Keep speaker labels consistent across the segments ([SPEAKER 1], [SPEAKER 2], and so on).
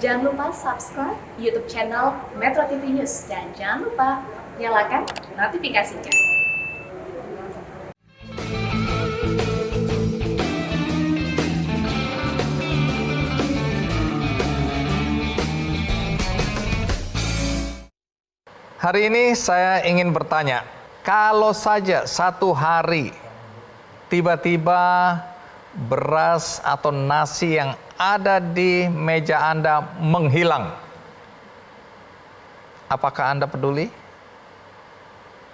[SPEAKER 1] Jangan lupa subscribe YouTube channel Metro TV News dan jangan lupa nyalakan notifikasinya.
[SPEAKER 2] Hari ini saya ingin bertanya, kalau saja satu hari tiba-tiba beras atau nasi yang ada di meja Anda menghilang, apakah Anda peduli?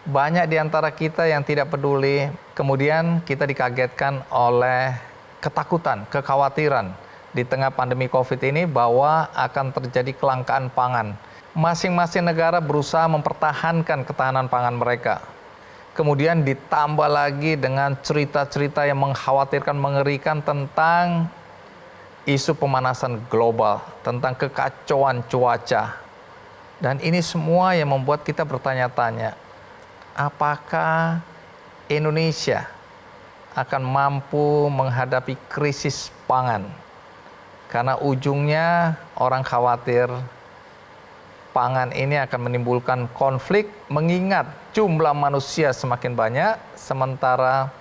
[SPEAKER 2] Banyak di antara kita yang tidak peduli, kemudian kita dikagetkan oleh ketakutan, kekhawatiran di tengah pandemi COVID ini bahwa akan terjadi kelangkaan pangan. Masing-masing negara berusaha mempertahankan ketahanan pangan mereka. Kemudian ditambah lagi dengan cerita-cerita yang mengkhawatirkan, mengerikan tentang isu pemanasan global, tentang kekacauan cuaca. Dan ini semua yang membuat kita bertanya-tanya, apakah Indonesia akan mampu menghadapi krisis pangan? Karena ujungnya orang khawatir pangan ini akan menimbulkan konflik, mengingat jumlah manusia semakin banyak, sementara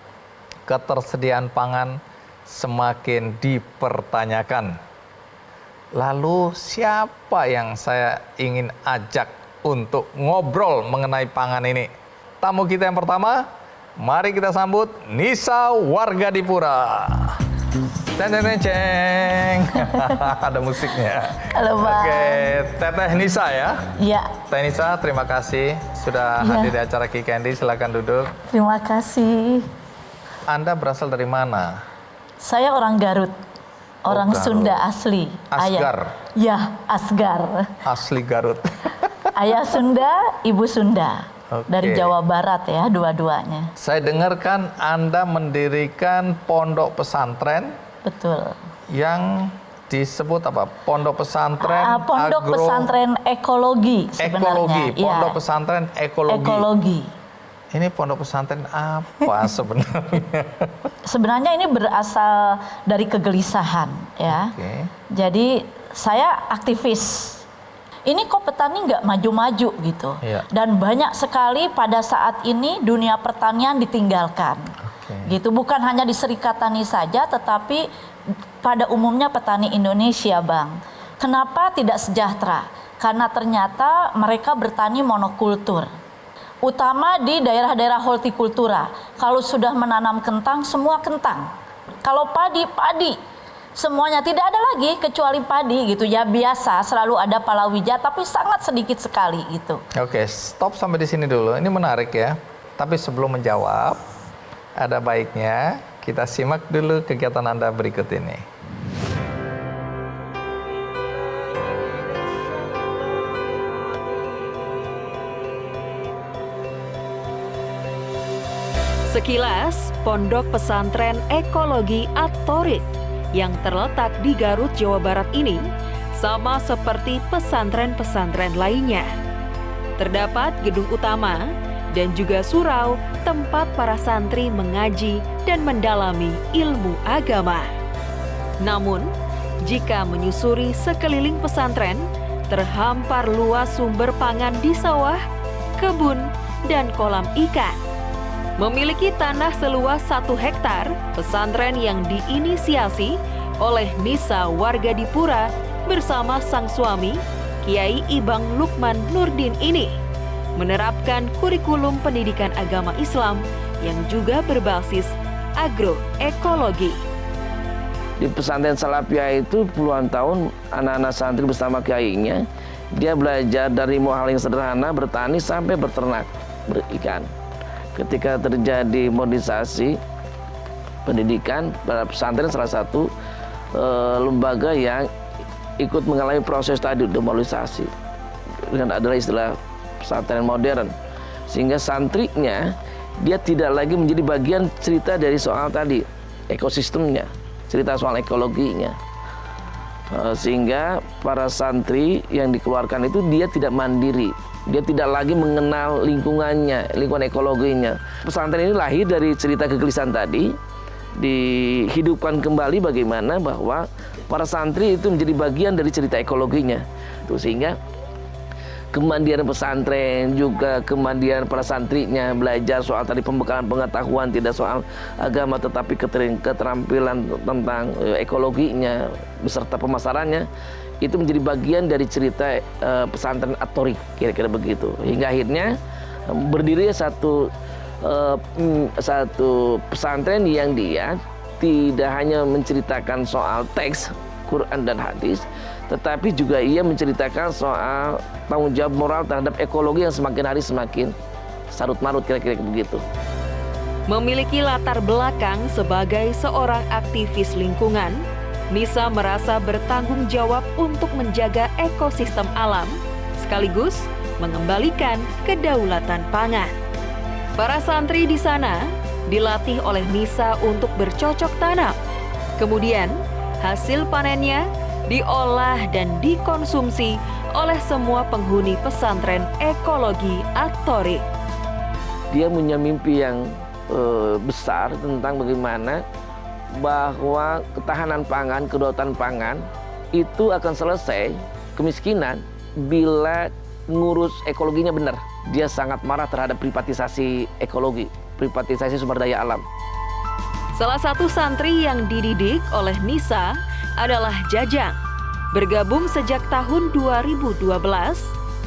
[SPEAKER 2] ketersediaan pangan semakin dipertanyakan. Lalu siapa yang saya ingin ajak untuk ngobrol mengenai pangan ini? Tamu kita yang pertama, mari kita sambut Nisa Wargadipura. Ceng. Ada musiknya.
[SPEAKER 3] Halo, Bang.
[SPEAKER 2] Oke, Teteh Nisa ya?
[SPEAKER 3] Iya.
[SPEAKER 2] Teteh Nisa, terima kasih sudah hadir di acara Ki Candy. Silakan duduk.
[SPEAKER 3] Terima kasih.
[SPEAKER 2] Anda berasal dari mana?
[SPEAKER 3] Saya orang Garut. Orang
[SPEAKER 2] Garut.
[SPEAKER 3] Sunda asli.
[SPEAKER 2] Asgar?
[SPEAKER 3] Ya, Asgar.
[SPEAKER 2] Asli Garut.
[SPEAKER 3] Ayah Sunda, ibu Sunda.
[SPEAKER 2] Oke.
[SPEAKER 3] Dari Jawa Barat ya, dua-duanya.
[SPEAKER 2] Saya dengarkan Anda mendirikan pondok pesantren.
[SPEAKER 3] Betul.
[SPEAKER 2] Yang disebut apa? Pondok pesantren
[SPEAKER 3] Pondok pesantren ekologi
[SPEAKER 2] Ekologi,
[SPEAKER 3] sebenarnya.
[SPEAKER 2] pondok
[SPEAKER 3] Ya.
[SPEAKER 2] pesantren ekologi.
[SPEAKER 3] Ekologi.
[SPEAKER 2] Ini pondok pesantren apa sebenarnya?
[SPEAKER 3] Sebenarnya ini berasal dari kegelisahan ya.
[SPEAKER 2] Oke.
[SPEAKER 3] Jadi saya aktivis. Ini kok petani nggak maju-maju gitu.
[SPEAKER 2] Iya.
[SPEAKER 3] Dan banyak sekali pada saat ini dunia pertanian ditinggalkan.
[SPEAKER 2] Oke.
[SPEAKER 3] Gitu, bukan hanya di Serikat Tani saja, tetapi pada umumnya petani Indonesia, Bang. Kenapa tidak sejahtera? Karena ternyata mereka bertani monokultur. Utama di daerah-daerah hortikultura. Kalau sudah menanam kentang, semua kentang. Kalau padi, padi. Semuanya tidak ada lagi kecuali padi gitu ya, biasa selalu ada palawija tapi sangat sedikit sekali gitu.
[SPEAKER 2] Oke, stop sampai di sini dulu. Ini menarik ya. Tapi sebelum menjawab, ada baiknya kita simak dulu kegiatan Anda berikut ini.
[SPEAKER 4] Sekilas, Pondok Pesantren Ekologi At-Thoriq yang terletak di Garut, Jawa Barat ini sama seperti pesantren-pesantren lainnya. Terdapat gedung utama dan juga surau tempat para santri mengaji dan mendalami ilmu agama. Namun, jika menyusuri sekeliling pesantren, terhampar luas sumber pangan di sawah, kebun, dan kolam ikan. Memiliki tanah seluas 1 hektar, pesantren yang diinisiasi oleh Nisa Wargadipura bersama sang suami, Kiai Ibang Lukman Nurdin ini, menerapkan kurikulum pendidikan agama Islam yang juga berbasis agroekologi.
[SPEAKER 5] Di pesantren Salafiyah itu puluhan tahun anak-anak santri bersama kiainya, dia belajar dari hal yang sederhana, bertani sampai berternak, berikan. Ketika terjadi modernisasi pendidikan, pada pesantren salah satu lembaga yang ikut mengalami proses tadi demodernisasi dengan adalah istilah pesantren modern, sehingga santrinya dia tidak lagi menjadi bagian cerita dari soal tadi ekosistemnya, cerita soal ekologinya, sehingga para santri yang dikeluarkan itu dia tidak mandiri. Dia tidak lagi mengenal lingkungannya, lingkungan ekologinya. Pesantren ini lahir dari cerita kegelisahan tadi, dihidupkan kembali bagaimana bahwa para santri itu menjadi bagian dari cerita ekologinya. Tuh, sehingga kemandirian pesantren, juga kemandirian para santrinya belajar soal tadi pembekalan pengetahuan, tidak soal agama tetapi keterampilan tentang ekologinya beserta pemasarannya, itu menjadi bagian dari cerita pesantren At-Thoriq, kira-kira begitu. Hingga akhirnya berdiri satu pesantren yang dia tidak hanya menceritakan soal teks Quran dan hadis, tetapi juga ia menceritakan soal tanggung jawab moral terhadap ekologi yang semakin hari semakin sarut-marut, kira-kira begitu.
[SPEAKER 4] Memiliki latar belakang sebagai seorang aktivis lingkungan, Nisa merasa bertanggung jawab untuk menjaga ekosistem alam, sekaligus mengembalikan kedaulatan pangan. Para santri di sana dilatih oleh Nisa untuk bercocok tanam. Kemudian, hasil panennya diolah dan dikonsumsi oleh semua penghuni pesantren ekologi At-Thoriq.
[SPEAKER 5] Dia punya mimpi yang besar tentang bagaimana bahwa ketahanan pangan, kedaulatan pangan itu akan selesai kemiskinan bila ngurus ekologinya benar. Dia sangat marah terhadap privatisasi ekologi, privatisasi sumber daya alam.
[SPEAKER 4] Salah satu santri yang dididik oleh Nisa adalah Jajang. Bergabung sejak tahun 2012,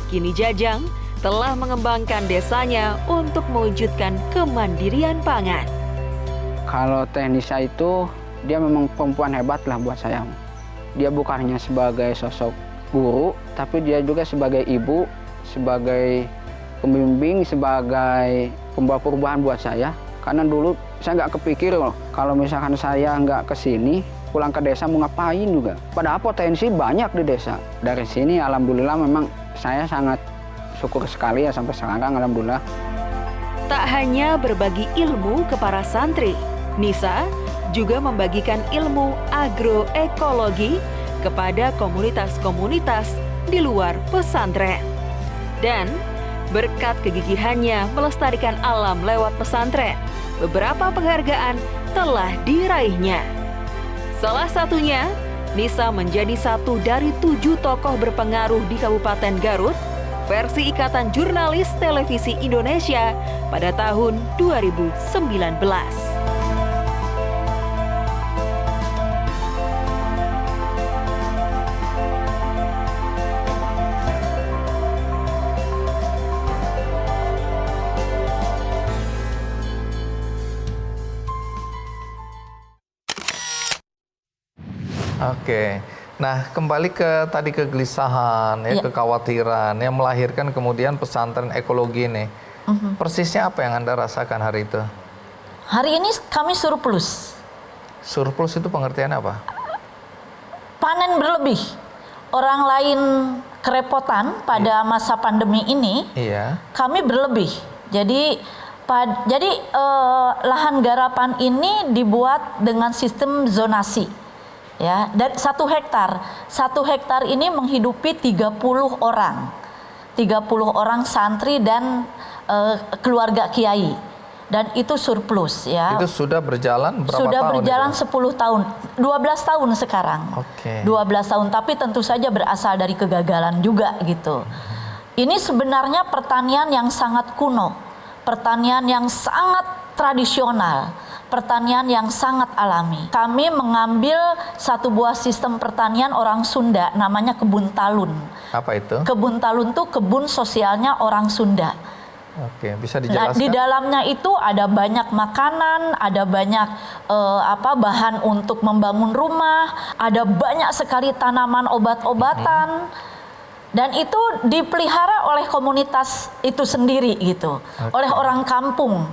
[SPEAKER 4] kini Jajang telah mengembangkan desanya untuk mewujudkan kemandirian pangan.
[SPEAKER 6] Kalau Teh Nisa itu, dia memang perempuan hebat lah buat saya. Dia bukan hanya sebagai sosok guru, tapi dia juga sebagai ibu, sebagai pembimbing, sebagai pembawa perubahan buat saya. Karena dulu saya nggak kepikir loh, kalau misalkan saya nggak kesini, pulang ke desa mau ngapain juga. Padahal potensi banyak di desa. Dari sini alhamdulillah memang saya sangat syukur sekali ya sampai sekarang, alhamdulillah.
[SPEAKER 4] Tak hanya berbagi ilmu ke para santri, Nisa juga membagikan ilmu agroekologi kepada komunitas-komunitas di luar pesantren. Dan berkat kegigihannya melestarikan alam lewat pesantren, beberapa penghargaan telah diraihnya. Salah satunya, Nisa menjadi satu dari 7 tokoh berpengaruh di Kabupaten Garut, versi Ikatan Jurnalis Televisi Indonesia pada tahun 2019.
[SPEAKER 2] Oke, nah kembali ke tadi kegelisahan, ya, kekhawatiran yang melahirkan kemudian pesantren ekologi ini. Persisnya apa yang Anda rasakan hari itu?
[SPEAKER 3] Hari ini kami surplus.
[SPEAKER 2] Surplus itu pengertiannya apa?
[SPEAKER 3] Panen berlebih. Orang lain kerepotan pada masa pandemi ini, kami berlebih. Jadi lahan garapan ini dibuat dengan sistem zonasi. Ya, dari 1 hektar. 1 hektar ini menghidupi 30 orang. 30 orang santri dan keluarga kiai. Dan itu surplus ya.
[SPEAKER 2] Itu sudah berjalan berapa tahun?
[SPEAKER 3] Sudah berjalan
[SPEAKER 2] itu?
[SPEAKER 3] 10 tahun. 12 tahun sekarang.
[SPEAKER 2] Oke.
[SPEAKER 3] 12 tahun, tapi tentu saja berasal dari kegagalan juga gitu. Ini sebenarnya pertanian yang sangat kuno. Pertanian yang sangat tradisional. Pertanian yang sangat alami. Kami mengambil satu buah sistem pertanian orang Sunda, namanya kebun talun.
[SPEAKER 2] Apa itu?
[SPEAKER 3] Kebun talun itu kebun sosialnya orang Sunda.
[SPEAKER 2] Oke, bisa dijelaskan?
[SPEAKER 3] Nah, di dalamnya itu ada banyak makanan, ada banyak bahan untuk membangun rumah, ada banyak sekali tanaman obat-obatan. Dan itu dipelihara oleh komunitas itu sendiri gitu, oleh orang kampung.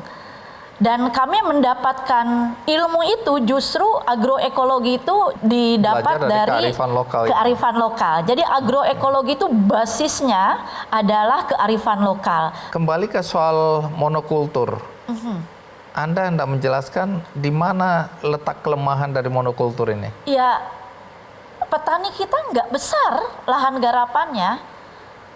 [SPEAKER 3] Dan kami mendapatkan ilmu itu justru agroekologi itu didapat dari kearifan lokal. Jadi agroekologi itu basisnya adalah kearifan lokal.
[SPEAKER 2] Kembali ke soal monokultur. Anda hendak menjelaskan di mana letak kelemahan dari monokultur ini? Ya,
[SPEAKER 3] petani kita nggak besar lahan garapannya.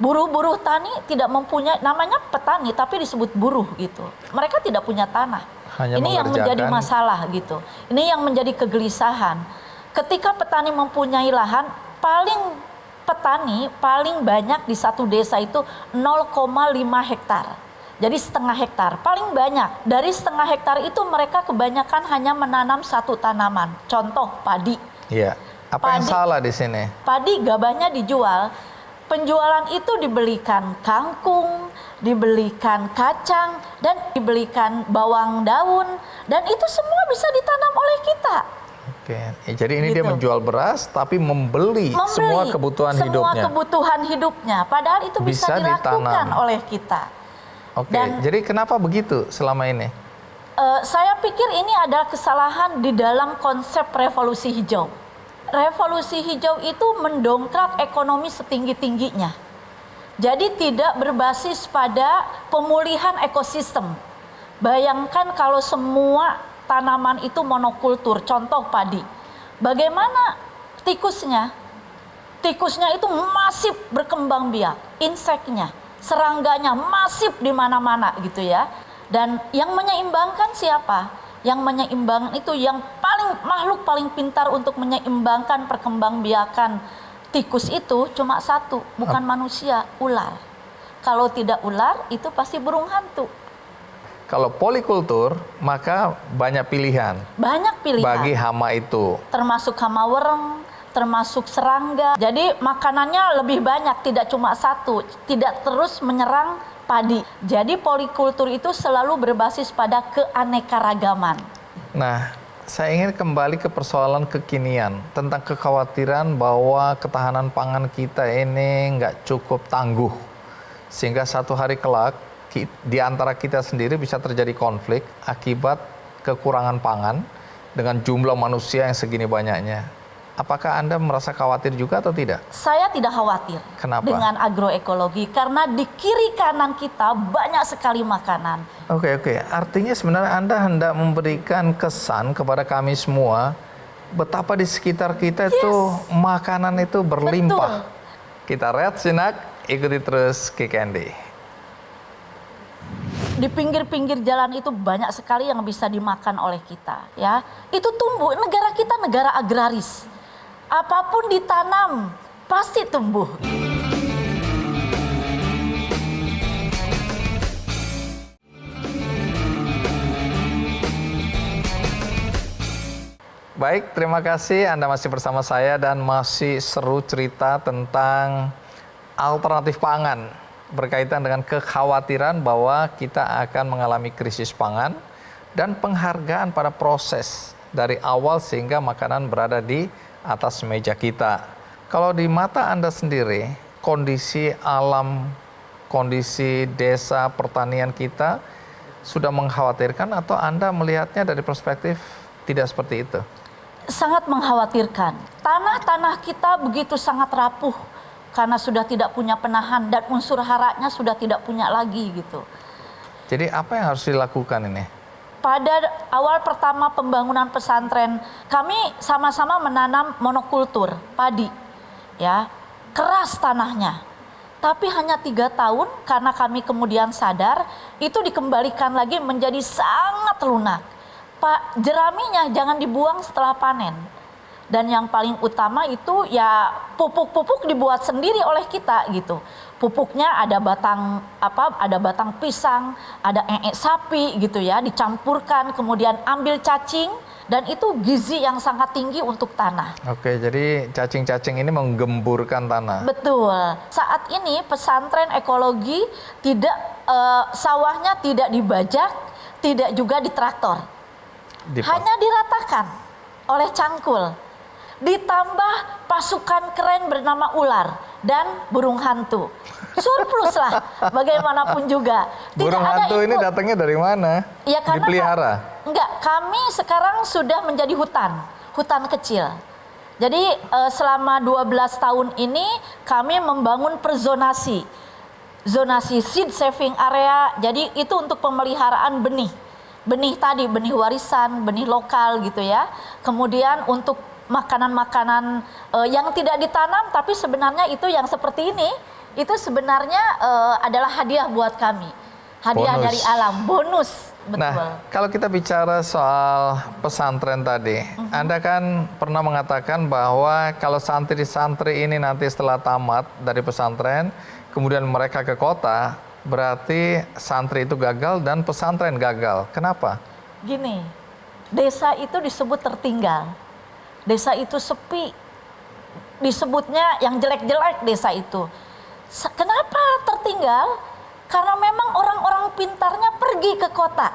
[SPEAKER 3] Buruh-buruh tani tidak mempunyai, namanya petani tapi disebut buruh gitu. Mereka tidak punya tanah.
[SPEAKER 2] Hanya
[SPEAKER 3] Ini yang menjadi
[SPEAKER 2] mengerjakan.
[SPEAKER 3] masalah gitu. Ini yang menjadi kegelisahan. Ketika petani mempunyai lahan, petani paling banyak di satu desa itu 0,5 hektar. Jadi setengah hektar, paling banyak. Dari setengah hektar itu mereka kebanyakan hanya menanam satu tanaman. Contoh padi.
[SPEAKER 2] Iya. Apa yang
[SPEAKER 3] Padi.
[SPEAKER 2] salah di sini?
[SPEAKER 3] Padi gabahnya dijual. Penjualan itu dibelikan kangkung, dibelikan kacang, dan dibelikan bawang daun. Dan itu semua bisa ditanam oleh kita.
[SPEAKER 2] Oke, jadi ini dia
[SPEAKER 3] Gitu.
[SPEAKER 2] menjual beras tapi membeli semua kebutuhan hidupnya.
[SPEAKER 3] Semua kebutuhan hidupnya. Padahal itu bisa
[SPEAKER 2] Bisa
[SPEAKER 3] dilakukan
[SPEAKER 2] ditanam.
[SPEAKER 3] oleh kita.
[SPEAKER 2] Oke,
[SPEAKER 3] Dan-
[SPEAKER 2] jadi kenapa begitu selama ini?
[SPEAKER 3] Saya pikir ini adalah kesalahan di dalam konsep revolusi hijau. Revolusi hijau itu mendongkrak ekonomi setinggi-tingginya. Jadi tidak berbasis pada pemulihan ekosistem. Bayangkan kalau semua tanaman itu monokultur, contoh padi. Bagaimana tikusnya? Tikusnya itu masif berkembang biak, inseknya, serangganya masif di mana-mana gitu ya. Dan yang menyeimbangkan siapa? Yang menyeimbangkan itu yang makhluk paling pintar untuk menyeimbangkan perkembangbiakan tikus itu cuma satu, bukan manusia, ular. Kalau tidak ular itu pasti burung hantu.
[SPEAKER 2] Kalau polikultur, maka banyak pilihan
[SPEAKER 3] Banyak pilihan.
[SPEAKER 2] bagi hama itu.
[SPEAKER 3] Termasuk hama wereng, termasuk serangga. Jadi makanannya lebih banyak, tidak cuma satu, tidak terus menyerang padi. Jadi polikultur itu selalu berbasis pada keanekaragaman.
[SPEAKER 2] Nah, saya ingin kembali ke persoalan kekinian tentang kekhawatiran bahwa ketahanan pangan kita ini nggak cukup tangguh. Sehingga satu hari kelak di antara kita sendiri bisa terjadi konflik akibat kekurangan pangan dengan jumlah manusia yang segini banyaknya. Apakah Anda merasa khawatir juga atau tidak?
[SPEAKER 3] Saya tidak khawatir
[SPEAKER 2] Kenapa?
[SPEAKER 3] dengan agroekologi karena di kiri kanan kita banyak sekali makanan.
[SPEAKER 2] Oke. Artinya sebenarnya Anda hendak memberikan kesan kepada kami semua betapa di sekitar kita itu makanan itu berlimpah. Kita rehat sinak, ikuti terus Kick Andy.
[SPEAKER 3] Di pinggir-pinggir jalan itu banyak sekali yang bisa dimakan oleh kita, ya. Itu tumbuh. Negara kita negara agraris. Apapun ditanam pasti tumbuh.
[SPEAKER 2] Baik, terima kasih Anda masih bersama saya dan masih seru cerita tentang alternatif pangan berkaitan dengan kekhawatiran bahwa kita akan mengalami krisis pangan dan penghargaan pada proses dari awal sehingga makanan berada di atas meja kita. Kalau di mata Anda sendiri, kondisi alam, kondisi desa pertanian kita sudah mengkhawatirkan atau Anda melihatnya dari perspektif tidak seperti itu?
[SPEAKER 3] Sangat mengkhawatirkan. Tanah-tanah kita begitu sangat rapuh karena sudah tidak punya penahan dan unsur haranya sudah tidak punya lagi gitu.
[SPEAKER 2] Jadi apa yang harus dilakukan ini?
[SPEAKER 3] Pada awal pertama pembangunan pesantren, kami sama-sama menanam monokultur, padi. Ya, keras tanahnya. Tapi hanya 3 tahun karena kami kemudian sadar, itu dikembalikan lagi menjadi sangat lunak. Pak, jeraminya jangan dibuang setelah panen. Dan yang paling utama itu ya pupuk-pupuk dibuat sendiri oleh kita gitu. Pupuknya ada batang pisang, ada eek sapi gitu ya, dicampurkan kemudian ambil cacing dan itu gizi yang sangat tinggi untuk tanah.
[SPEAKER 2] Oke, jadi cacing-cacing ini menggemburkan tanah.
[SPEAKER 3] Betul. Saat ini pesantren ekologi tidak sawahnya tidak dibajak, tidak juga ditraktor. Hanya diratakan oleh cangkul. Ditambah pasukan keren bernama ular dan burung hantu. Surplus lah bagaimanapun juga.
[SPEAKER 2] Burung hantu ini datangnya dari mana?
[SPEAKER 3] Ya, karena
[SPEAKER 2] dipelihara?
[SPEAKER 3] Enggak, kami sekarang sudah menjadi hutan kecil. Jadi selama 12 tahun ini kami membangun perzonasi. Zonasi seed saving area, jadi itu untuk pemeliharaan benih. Benih tadi, benih warisan, benih lokal gitu ya. Kemudian untuk makanan-makanan yang tidak ditanam tapi sebenarnya itu yang seperti ini, itu sebenarnya adalah hadiah buat kami. Hadiah
[SPEAKER 2] Bonus.
[SPEAKER 3] dari alam, bonus, betul.
[SPEAKER 2] Nah, kalau kita bicara soal pesantren tadi, Anda kan pernah mengatakan bahwa kalau santri-santri ini nanti setelah tamat dari pesantren, kemudian mereka ke kota, berarti santri itu gagal dan pesantren gagal. Kenapa?
[SPEAKER 3] Gini, desa itu disebut tertinggal, desa itu sepi, disebutnya yang jelek-jelek desa itu. Kenapa tertinggal? Karena memang orang-orang pintarnya pergi ke kota.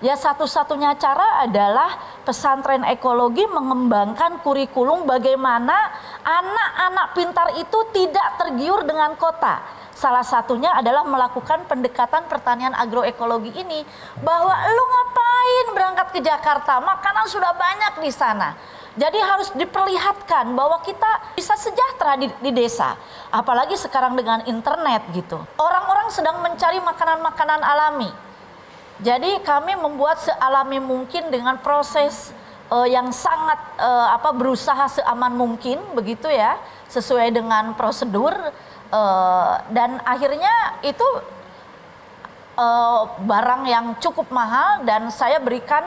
[SPEAKER 3] Ya satu-satunya cara adalah pesantren ekologi mengembangkan kurikulum bagaimana anak-anak pintar itu tidak tergiur dengan kota. Salah satunya adalah melakukan pendekatan pertanian agroekologi ini. Bahwa lu ngapain berangkat ke Jakarta, makanan sudah banyak di sana. Jadi harus diperlihatkan bahwa kita bisa sejahtera di desa. Apalagi sekarang dengan internet gitu. Orang-orang sedang mencari makanan-makanan alami. Jadi kami membuat sealami mungkin dengan proses yang sangat berusaha seaman mungkin begitu ya, sesuai dengan prosedur dan akhirnya itu barang yang cukup mahal dan saya berikan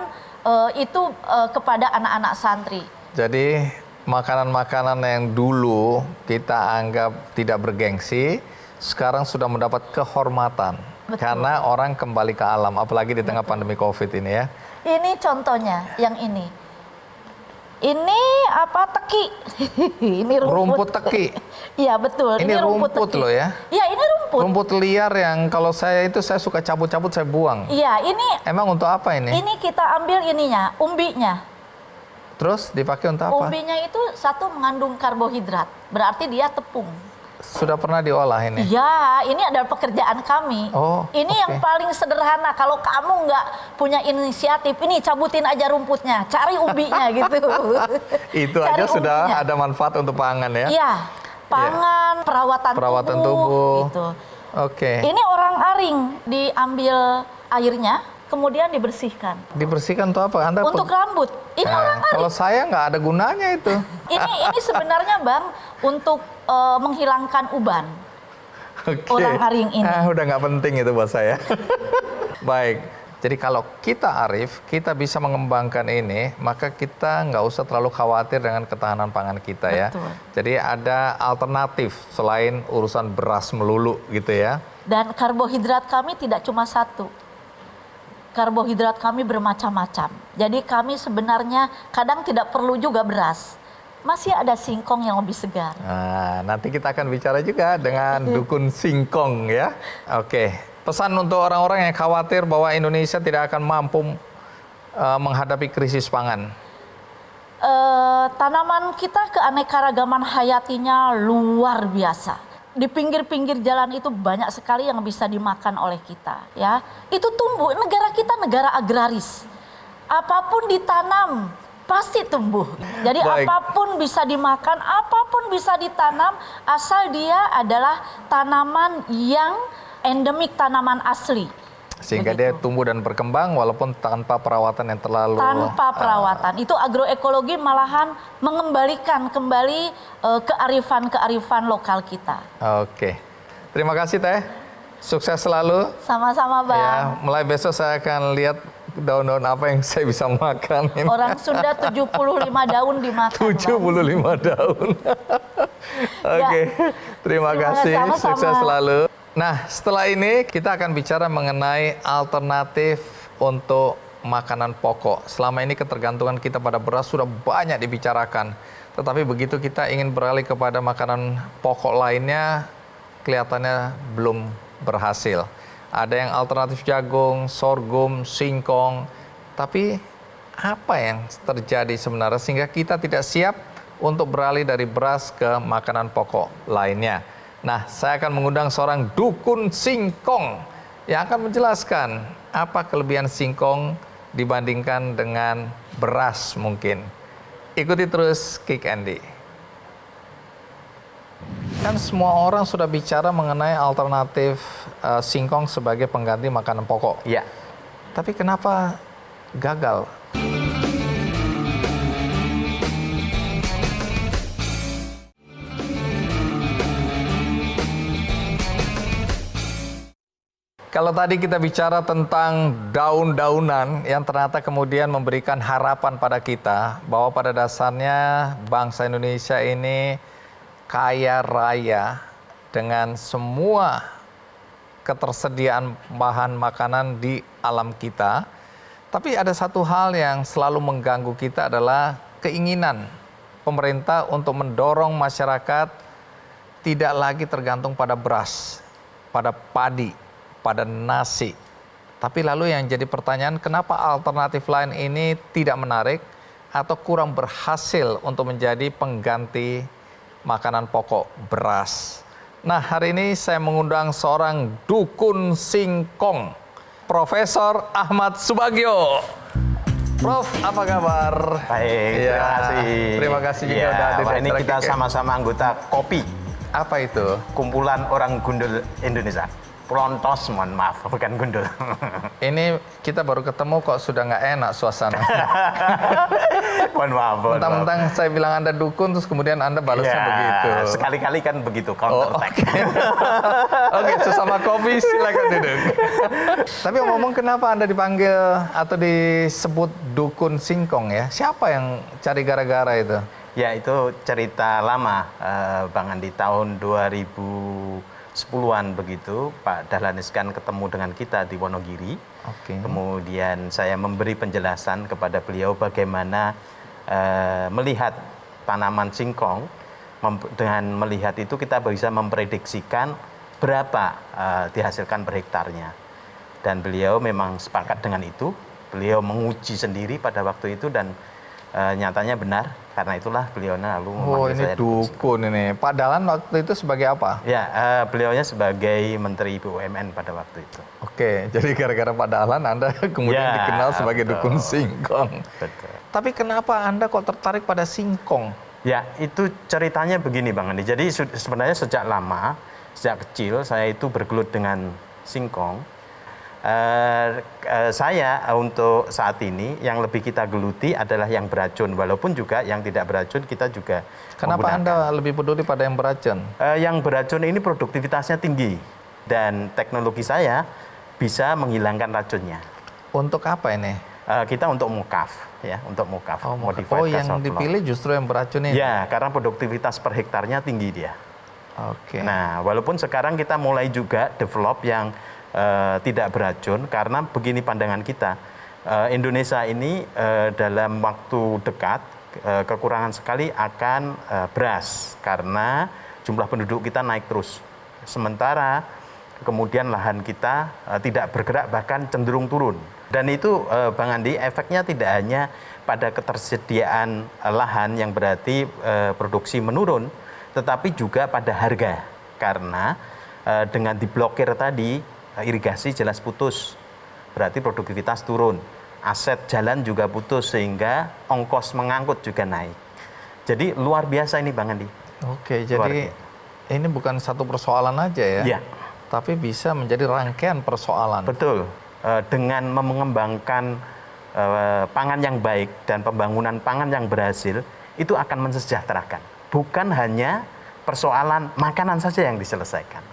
[SPEAKER 3] itu kepada anak-anak santri.
[SPEAKER 2] Jadi makanan-makanan yang dulu kita anggap tidak bergengsi, sekarang sudah mendapat kehormatan.
[SPEAKER 3] Betul.
[SPEAKER 2] Karena orang kembali ke alam, apalagi di tengah pandemi COVID ini ya.
[SPEAKER 3] Ini contohnya, yang ini. Ini apa, teki. Ini
[SPEAKER 2] Rumput teki.
[SPEAKER 3] Iya betul.
[SPEAKER 2] Ini rumput
[SPEAKER 3] teki
[SPEAKER 2] loh ya.
[SPEAKER 3] Iya ini rumput.
[SPEAKER 2] Rumput liar yang kalau saya suka cabut-cabut, saya buang.
[SPEAKER 3] Iya ini.
[SPEAKER 2] Emang untuk apa ini?
[SPEAKER 3] Ini kita ambil ininya, umbinya.
[SPEAKER 2] Terus dipakai untuk apa?
[SPEAKER 3] Umbinya itu satu mengandung karbohidrat, berarti dia tepung.
[SPEAKER 2] Sudah pernah diolah ini?
[SPEAKER 3] Ya, ini adalah pekerjaan kami.
[SPEAKER 2] Oh,
[SPEAKER 3] ini
[SPEAKER 2] oke.
[SPEAKER 3] yang paling sederhana. Kalau kamu nggak punya inisiatif, ini cabutin aja rumputnya, cari umbinya gitu.
[SPEAKER 2] Itu
[SPEAKER 3] Cari
[SPEAKER 2] aja sudah
[SPEAKER 3] umbinya.
[SPEAKER 2] ada manfaat untuk pangan ya?
[SPEAKER 3] Iya, pangan, perawatan
[SPEAKER 2] tubuh.
[SPEAKER 3] gitu.
[SPEAKER 2] Oke.
[SPEAKER 3] Ini orang aring, diambil airnya, kemudian dibersihkan.
[SPEAKER 2] Dibersihkan untuk apa? Anda
[SPEAKER 3] Untuk rambut. Ini orang aring.
[SPEAKER 2] kalau saya nggak ada gunanya itu.
[SPEAKER 3] Ini sebenarnya Bang untuk menghilangkan uban.
[SPEAKER 2] Oke.
[SPEAKER 3] Orang aring ini.
[SPEAKER 2] Udah nggak penting itu buat saya. Baik. Jadi kalau kita arif, kita bisa mengembangkan ini, maka kita nggak usah terlalu khawatir dengan ketahanan pangan kita ya.
[SPEAKER 3] Betul.
[SPEAKER 2] Jadi ada alternatif selain urusan beras melulu gitu ya.
[SPEAKER 3] Dan karbohidrat kami tidak cuma satu. Karbohidrat kami bermacam-macam. Jadi kami sebenarnya kadang tidak perlu juga beras. Masih ada singkong yang lebih segar.
[SPEAKER 2] Nah, nanti kita akan bicara juga dengan dukun singkong ya. Oke, pesan untuk orang-orang yang khawatir bahwa Indonesia tidak akan mampu menghadapi krisis pangan.
[SPEAKER 3] Tanaman kita keanekaragaman hayatinya luar biasa. Di pinggir-pinggir jalan itu banyak sekali yang bisa dimakan oleh kita, ya. Itu tumbuh. Negara kita negara agraris. Apapun ditanam pasti tumbuh. Jadi
[SPEAKER 2] Baik.
[SPEAKER 3] apapun bisa dimakan, apapun bisa ditanam asal dia adalah tanaman yang endemik, tanaman asli.
[SPEAKER 2] Sehingga
[SPEAKER 3] Begitu.
[SPEAKER 2] dia tumbuh dan berkembang walaupun tanpa perawatan yang terlalu
[SPEAKER 3] Tanpa perawatan. Itu agroekologi malahan mengembalikan kembali kearifan-kearifan lokal kita.
[SPEAKER 2] Oke. Terima kasih Teh. Sukses selalu.
[SPEAKER 3] Sama-sama Bang.
[SPEAKER 2] Ya, mulai besok saya akan lihat daun-daun apa yang saya bisa makan. Ini.
[SPEAKER 3] Orang Sunda 75 daun dimakan.
[SPEAKER 2] 75 daun. Oke. Terima kasih.
[SPEAKER 3] sama-sama.
[SPEAKER 2] Sukses selalu. Nah, setelah ini kita akan bicara mengenai alternatif untuk makanan pokok. Selama ini ketergantungan kita pada beras sudah banyak dibicarakan. Tetapi begitu kita ingin beralih kepada makanan pokok lainnya, kelihatannya belum berhasil. Ada yang alternatif jagung, sorghum, singkong. Tapi apa yang terjadi sebenarnya sehingga kita tidak siap untuk beralih dari beras ke makanan pokok lainnya? Nah, saya akan mengundang seorang dukun singkong yang akan menjelaskan apa kelebihan singkong dibandingkan dengan beras mungkin. Ikuti terus Kick Andy. Kan semua orang sudah bicara mengenai alternatif singkong sebagai pengganti makanan pokok.
[SPEAKER 7] Iya.
[SPEAKER 2] Tapi kenapa gagal? Kalau tadi kita bicara tentang daun-daunan yang ternyata kemudian memberikan harapan pada kita bahwa pada dasarnya bangsa Indonesia ini kaya raya dengan semua ketersediaan bahan makanan di alam kita. Tapi ada satu hal yang selalu mengganggu kita adalah keinginan pemerintah untuk mendorong masyarakat tidak lagi tergantung pada beras, pada padi, pada nasi. Tapi lalu yang jadi pertanyaan, kenapa alternatif lain ini tidak menarik atau kurang berhasil untuk menjadi pengganti makanan pokok beras? Nah, hari ini saya mengundang seorang dukun singkong, Profesor Ahmad Subagio. Prof, apa kabar?
[SPEAKER 7] Baik, terima kasih.
[SPEAKER 2] Terima kasih juga
[SPEAKER 7] ya,
[SPEAKER 2] udah hadir.
[SPEAKER 7] ini kita sama-sama anggota KOPI.
[SPEAKER 2] Apa itu?
[SPEAKER 7] Kumpulan Orang Gundul Indonesia. Pelontos, mohon maaf, bukan gundul.
[SPEAKER 2] Ini kita baru ketemu kok sudah nggak enak suasana.
[SPEAKER 7] Mohon maaf.
[SPEAKER 2] Mentang-mentang saya bilang Anda dukun, terus kemudian Anda balasnya
[SPEAKER 7] Ya,
[SPEAKER 2] begitu.
[SPEAKER 7] sekali-kali kan begitu, counter attack.
[SPEAKER 2] Oke, sesama kopi silakan duduk. Tapi ngomong kenapa Anda dipanggil atau disebut dukun singkong ya? Siapa yang cari gara-gara itu?
[SPEAKER 7] Ya, itu cerita lama, Bang Andi, tahun 2010-an begitu, Pak Dahlan Iskan ketemu dengan kita di Wonogiri.
[SPEAKER 2] Oke.
[SPEAKER 7] Kemudian saya memberi penjelasan kepada beliau bagaimana melihat tanaman singkong. Dengan melihat itu kita bisa memprediksikan berapa dihasilkan per hektarnya. Dan beliau memang sepakat dengan itu. Beliau menguji sendiri pada waktu itu dan nyatanya benar. Karena itulah beliau lalu memanggil saya
[SPEAKER 2] dukun ini. Pak Dahlan waktu itu sebagai apa?
[SPEAKER 7] Ya, beliaunya sebagai Menteri BUMN pada waktu itu.
[SPEAKER 2] Oke, jadi gara-gara Pak Dahlan Anda kemudian
[SPEAKER 7] Ya,
[SPEAKER 2] dikenal sebagai
[SPEAKER 7] betul.
[SPEAKER 2] dukun singkong.
[SPEAKER 7] Betul.
[SPEAKER 2] Tapi kenapa Anda kok tertarik pada singkong?
[SPEAKER 7] Ya, itu ceritanya begini Bang Andi. Jadi sebenarnya sejak lama, sejak kecil saya itu bergelut dengan singkong. Saya untuk saat ini yang lebih kita geluti adalah yang beracun, walaupun juga yang tidak beracun kita juga
[SPEAKER 2] Kenapa
[SPEAKER 7] menggunakan.
[SPEAKER 2] Anda lebih peduli pada yang beracun?
[SPEAKER 7] Yang beracun ini produktivitasnya tinggi dan teknologi saya bisa menghilangkan racunnya.
[SPEAKER 2] Untuk apa ini?
[SPEAKER 7] Kita untuk mokaf, ya, untuk mokaf.
[SPEAKER 2] Oh, yang dipilih justru yang beracun ini?
[SPEAKER 7] Ya, karena produktivitas per hektarnya tinggi dia.
[SPEAKER 2] Oke.
[SPEAKER 7] Nah, walaupun sekarang kita mulai juga develop yang tidak beracun, karena begini pandangan kita, Indonesia ini dalam waktu dekat kekurangan sekali akan beras, karena jumlah penduduk kita naik terus. Sementara kemudian lahan kita tidak bergerak, bahkan cenderung turun. Dan itu Bang Andi, efeknya tidak hanya pada ketersediaan lahan yang berarti produksi menurun, tetapi juga pada harga. Karena dengan diblokir tadi, irigasi jelas putus, berarti produktivitas turun. Aset jalan juga putus, sehingga ongkos mengangkut juga naik. Jadi luar biasa ini Bang Andi.
[SPEAKER 2] Oke, jadi ini bukan satu persoalan aja ya?
[SPEAKER 7] Ya.
[SPEAKER 2] Tapi bisa menjadi rangkaian persoalan.
[SPEAKER 7] Betul. Dengan mengembangkan pangan yang baik dan pembangunan pangan yang berhasil, itu akan mensejahterakan. Bukan hanya persoalan makanan saja yang diselesaikan.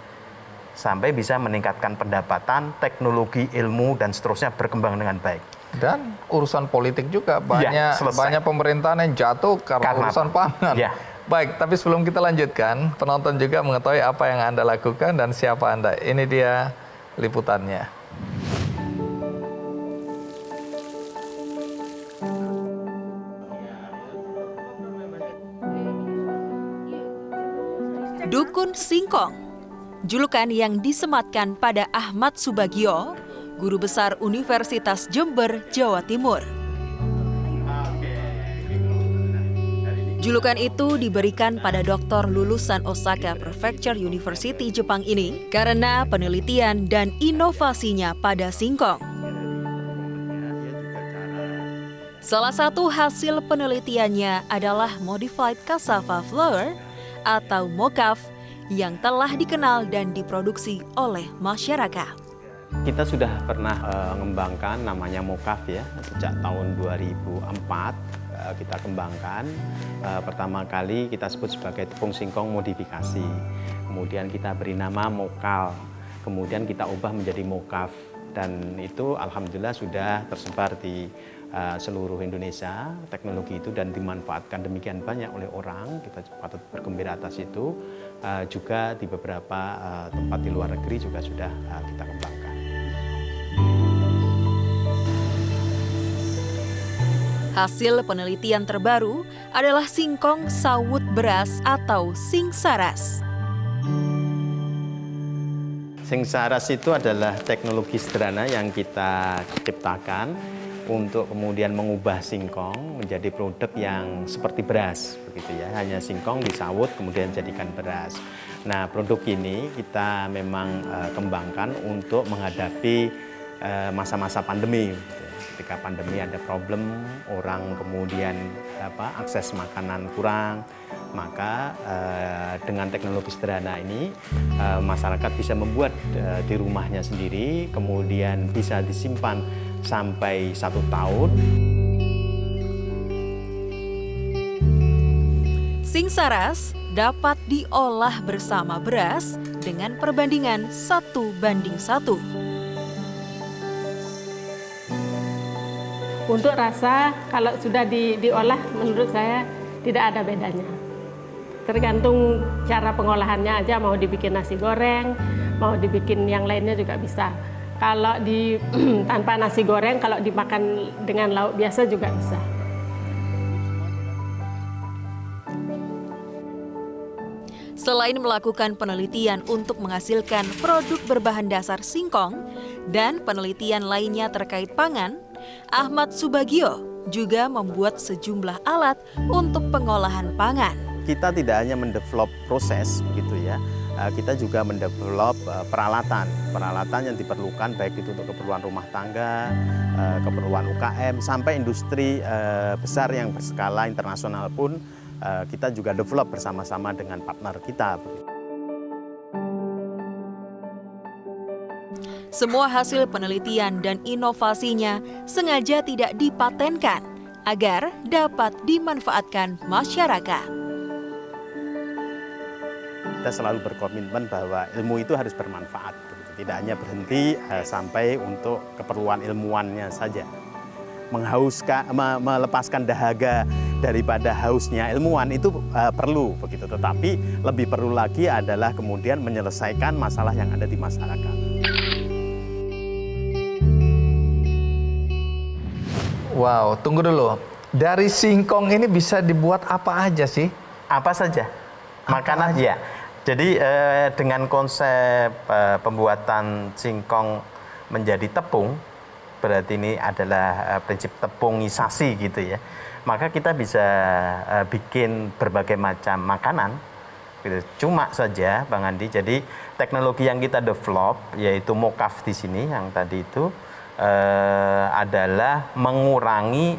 [SPEAKER 7] Sampai bisa meningkatkan pendapatan, teknologi, ilmu, dan seterusnya berkembang dengan baik.
[SPEAKER 2] Dan urusan politik juga,
[SPEAKER 7] Ya,
[SPEAKER 2] banyak pemerintahan yang jatuh karena urusan pangan.
[SPEAKER 7] Ya.
[SPEAKER 2] Baik, tapi sebelum kita lanjutkan, penonton juga mengetahui apa yang Anda lakukan dan siapa Anda. Ini dia liputannya.
[SPEAKER 4] Dukun Singkong, julukan yang disematkan pada Ahmad Subagio, guru besar Universitas Jember, Jawa Timur. Julukan itu diberikan pada doktor lulusan Osaka Prefecture University Jepang ini karena penelitian dan inovasinya pada singkong. Salah satu hasil penelitiannya adalah modified cassava flour atau mokaf yang telah dikenal dan diproduksi oleh masyarakat.
[SPEAKER 8] Kita sudah pernah mengembangkan namanya mokaf ya, sejak tahun 2004 kita kembangkan. Pertama kali kita sebut sebagai tepung singkong modifikasi. Kemudian kita beri nama mokal. kemudian kita ubah menjadi mokaf, dan itu alhamdulillah sudah tersebar di seluruh Indonesia teknologi itu dan dimanfaatkan demikian banyak oleh orang. Kita patut bergembira atas itu. Juga di beberapa tempat di luar negeri juga sudah kita kembangkan.
[SPEAKER 4] Hasil penelitian terbaru adalah singkong sawut beras atau singsaras.
[SPEAKER 8] Singsaras itu adalah teknologi sederhana yang kita ciptakan untuk kemudian mengubah singkong menjadi produk yang seperti beras, begitu ya. Hanya singkong disawut kemudian jadikan beras. Nah, produk ini kita memang kembangkan untuk menghadapi masa-masa pandemi. Ketika pandemi ada problem, orang kemudian akses makanan kurang, maka dengan teknologi sederhana ini masyarakat bisa membuat di rumahnya sendiri, kemudian bisa disimpan sampai 1 tahun.
[SPEAKER 4] Singsaras dapat diolah bersama beras dengan perbandingan 1:1.
[SPEAKER 9] Untuk rasa, kalau sudah diolah, menurut saya tidak ada bedanya. Tergantung cara pengolahannya aja, mau dibikin nasi goreng, mau dibikin yang lainnya juga bisa. Kalau tanpa nasi goreng, kalau dimakan dengan lauk biasa juga bisa.
[SPEAKER 4] Selain melakukan penelitian untuk menghasilkan produk berbahan dasar singkong dan penelitian lainnya terkait pangan, Ahmad Subagio juga membuat sejumlah alat untuk pengolahan pangan.
[SPEAKER 8] Kita tidak hanya mendevelop proses, begitu ya. Kita juga mendevelop peralatan yang diperlukan, baik itu untuk keperluan rumah tangga, keperluan UKM, sampai industri besar yang berskala internasional pun kita juga develop bersama-sama dengan partner kita.
[SPEAKER 4] Semua hasil penelitian dan inovasinya sengaja tidak dipatenkan agar dapat dimanfaatkan masyarakat.
[SPEAKER 8] Kita selalu berkomitmen bahwa ilmu itu harus bermanfaat, tidak hanya berhenti sampai untuk keperluan ilmuannya saja. Melepaskan dahaga daripada hausnya ilmuwan itu perlu, begitu. Tetapi lebih perlu lagi adalah kemudian menyelesaikan masalah yang ada di masyarakat.
[SPEAKER 2] Wow, tunggu dulu. Dari singkong ini bisa dibuat apa aja sih?
[SPEAKER 7] Apa saja? Makanan ya. Jadi dengan konsep pembuatan singkong menjadi tepung, berarti ini adalah prinsip tepungisasi gitu ya. Maka kita bisa bikin berbagai macam makanan. Gitu. Cuma saja, Bang Andi, jadi teknologi yang kita develop yaitu mokaf di sini yang tadi itu adalah mengurangi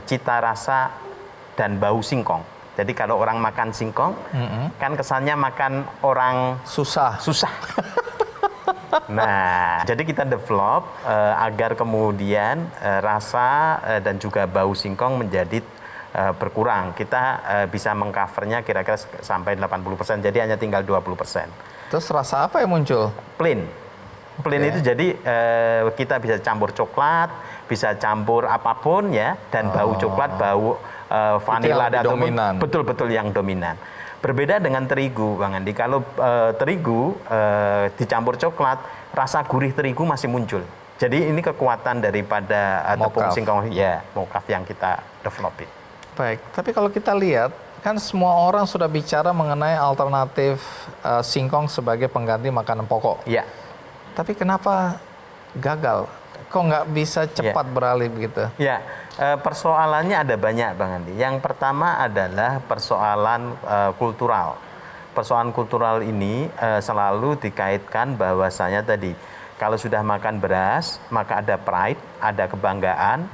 [SPEAKER 7] cita rasa dan bau singkong. Jadi kalau orang makan singkong, kan kesannya makan orang
[SPEAKER 2] susah.
[SPEAKER 7] Nah, jadi kita develop agar kemudian rasa dan juga bau singkong menjadi berkurang. Kita bisa mengcovernya kira-kira sampai 80%, jadi hanya tinggal 20%.
[SPEAKER 2] Terus rasa apa yang muncul?
[SPEAKER 7] Plain itu jadi kita bisa campur coklat, bisa campur apapun ya, dan bau coklat, bau vanila atau betul-betul yang dominan. Berbeda dengan terigu, Bang Andi. Kalau terigu dicampur coklat, rasa gurih terigu masih muncul. Jadi ini kekuatan daripada tepung singkong ya, mokaf yang kita developin.
[SPEAKER 2] Baik, tapi kalau kita lihat kan semua orang sudah bicara mengenai alternatif singkong sebagai pengganti makanan pokok.
[SPEAKER 7] Iya.
[SPEAKER 2] Tapi kenapa gagal? Kok nggak bisa cepat beralih begitu?
[SPEAKER 7] Ya, persoalannya ada banyak, Bang Andi. Yang pertama adalah persoalan kultural. Persoalan kultural ini selalu dikaitkan bahwasanya tadi, kalau sudah makan beras, maka ada pride, ada kebanggaan,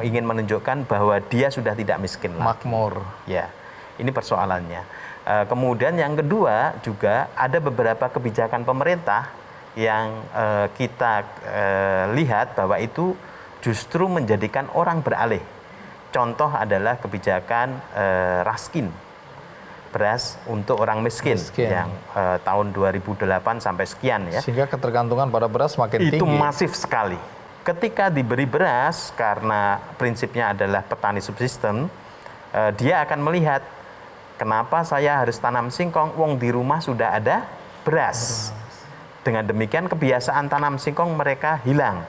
[SPEAKER 7] ingin menunjukkan bahwa dia sudah tidak miskin lagi.
[SPEAKER 2] Makmur.
[SPEAKER 7] Ya, ini persoalannya. Kemudian yang kedua juga ada beberapa kebijakan pemerintah yang kita lihat bahwa itu justru menjadikan orang beralih. Contoh adalah kebijakan Raskin. beras untuk orang miskin. Yang tahun 2008 sampai sekian ya.
[SPEAKER 2] Sehingga ketergantungan pada beras makin tinggi.
[SPEAKER 7] Itu masif sekali. Ketika diberi beras, karena prinsipnya adalah petani subsisten, dia akan melihat kenapa saya harus tanam singkong, wong di rumah sudah ada beras. Dengan demikian kebiasaan tanam singkong mereka hilang.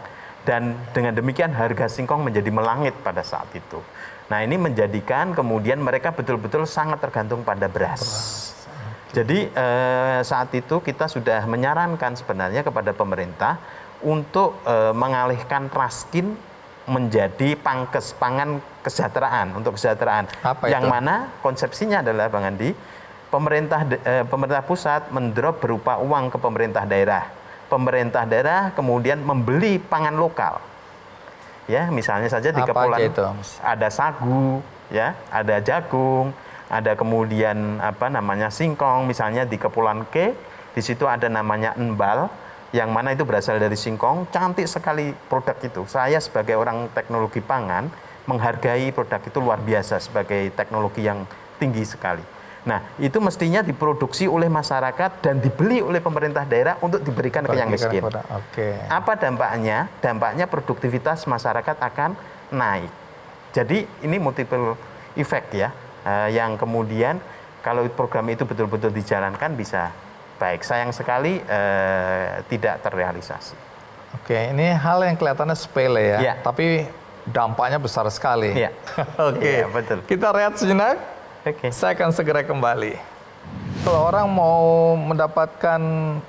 [SPEAKER 7] Dan dengan demikian harga singkong menjadi melangit pada saat itu. Nah ini menjadikan kemudian mereka betul-betul sangat tergantung pada beras. Jadi saat itu kita sudah menyarankan sebenarnya kepada pemerintah untuk mengalihkan raskin menjadi pangkes, pangan kesejahteraan, untuk kesejahteraan.
[SPEAKER 2] Apa
[SPEAKER 7] yang
[SPEAKER 2] itu?
[SPEAKER 7] mana konsepsinya adalah Bang Andi, pemerintah pusat mendrop berupa uang ke pemerintah daerah. Pemerintah daerah kemudian membeli pangan lokal. Ya, misalnya saja di Kepulauan ada sagu, ya, ada jagung, ada kemudian singkong, misalnya di Kepulauan K, di situ ada namanya embal, yang mana itu berasal dari singkong, cantik sekali produk itu. Saya sebagai orang teknologi pangan menghargai produk itu luar biasa sebagai teknologi yang tinggi sekali. Nah, itu mestinya diproduksi oleh masyarakat dan dibeli oleh pemerintah daerah untuk diberikan ke yang miskin. Apa dampaknya? Dampaknya produktivitas masyarakat akan naik. Jadi ini multiple effect ya, yang kemudian kalau program itu betul-betul dijalankan bisa baik. Sayang sekali tidak terrealisasi.
[SPEAKER 2] Oke, ini hal yang kelihatannya sepele ya, tapi dampaknya besar sekali.
[SPEAKER 7] Iya.
[SPEAKER 2] Oke,
[SPEAKER 7] betul.
[SPEAKER 2] Kita rehat sejenak. Saya akan segera kembali. Kalau orang mau mendapatkan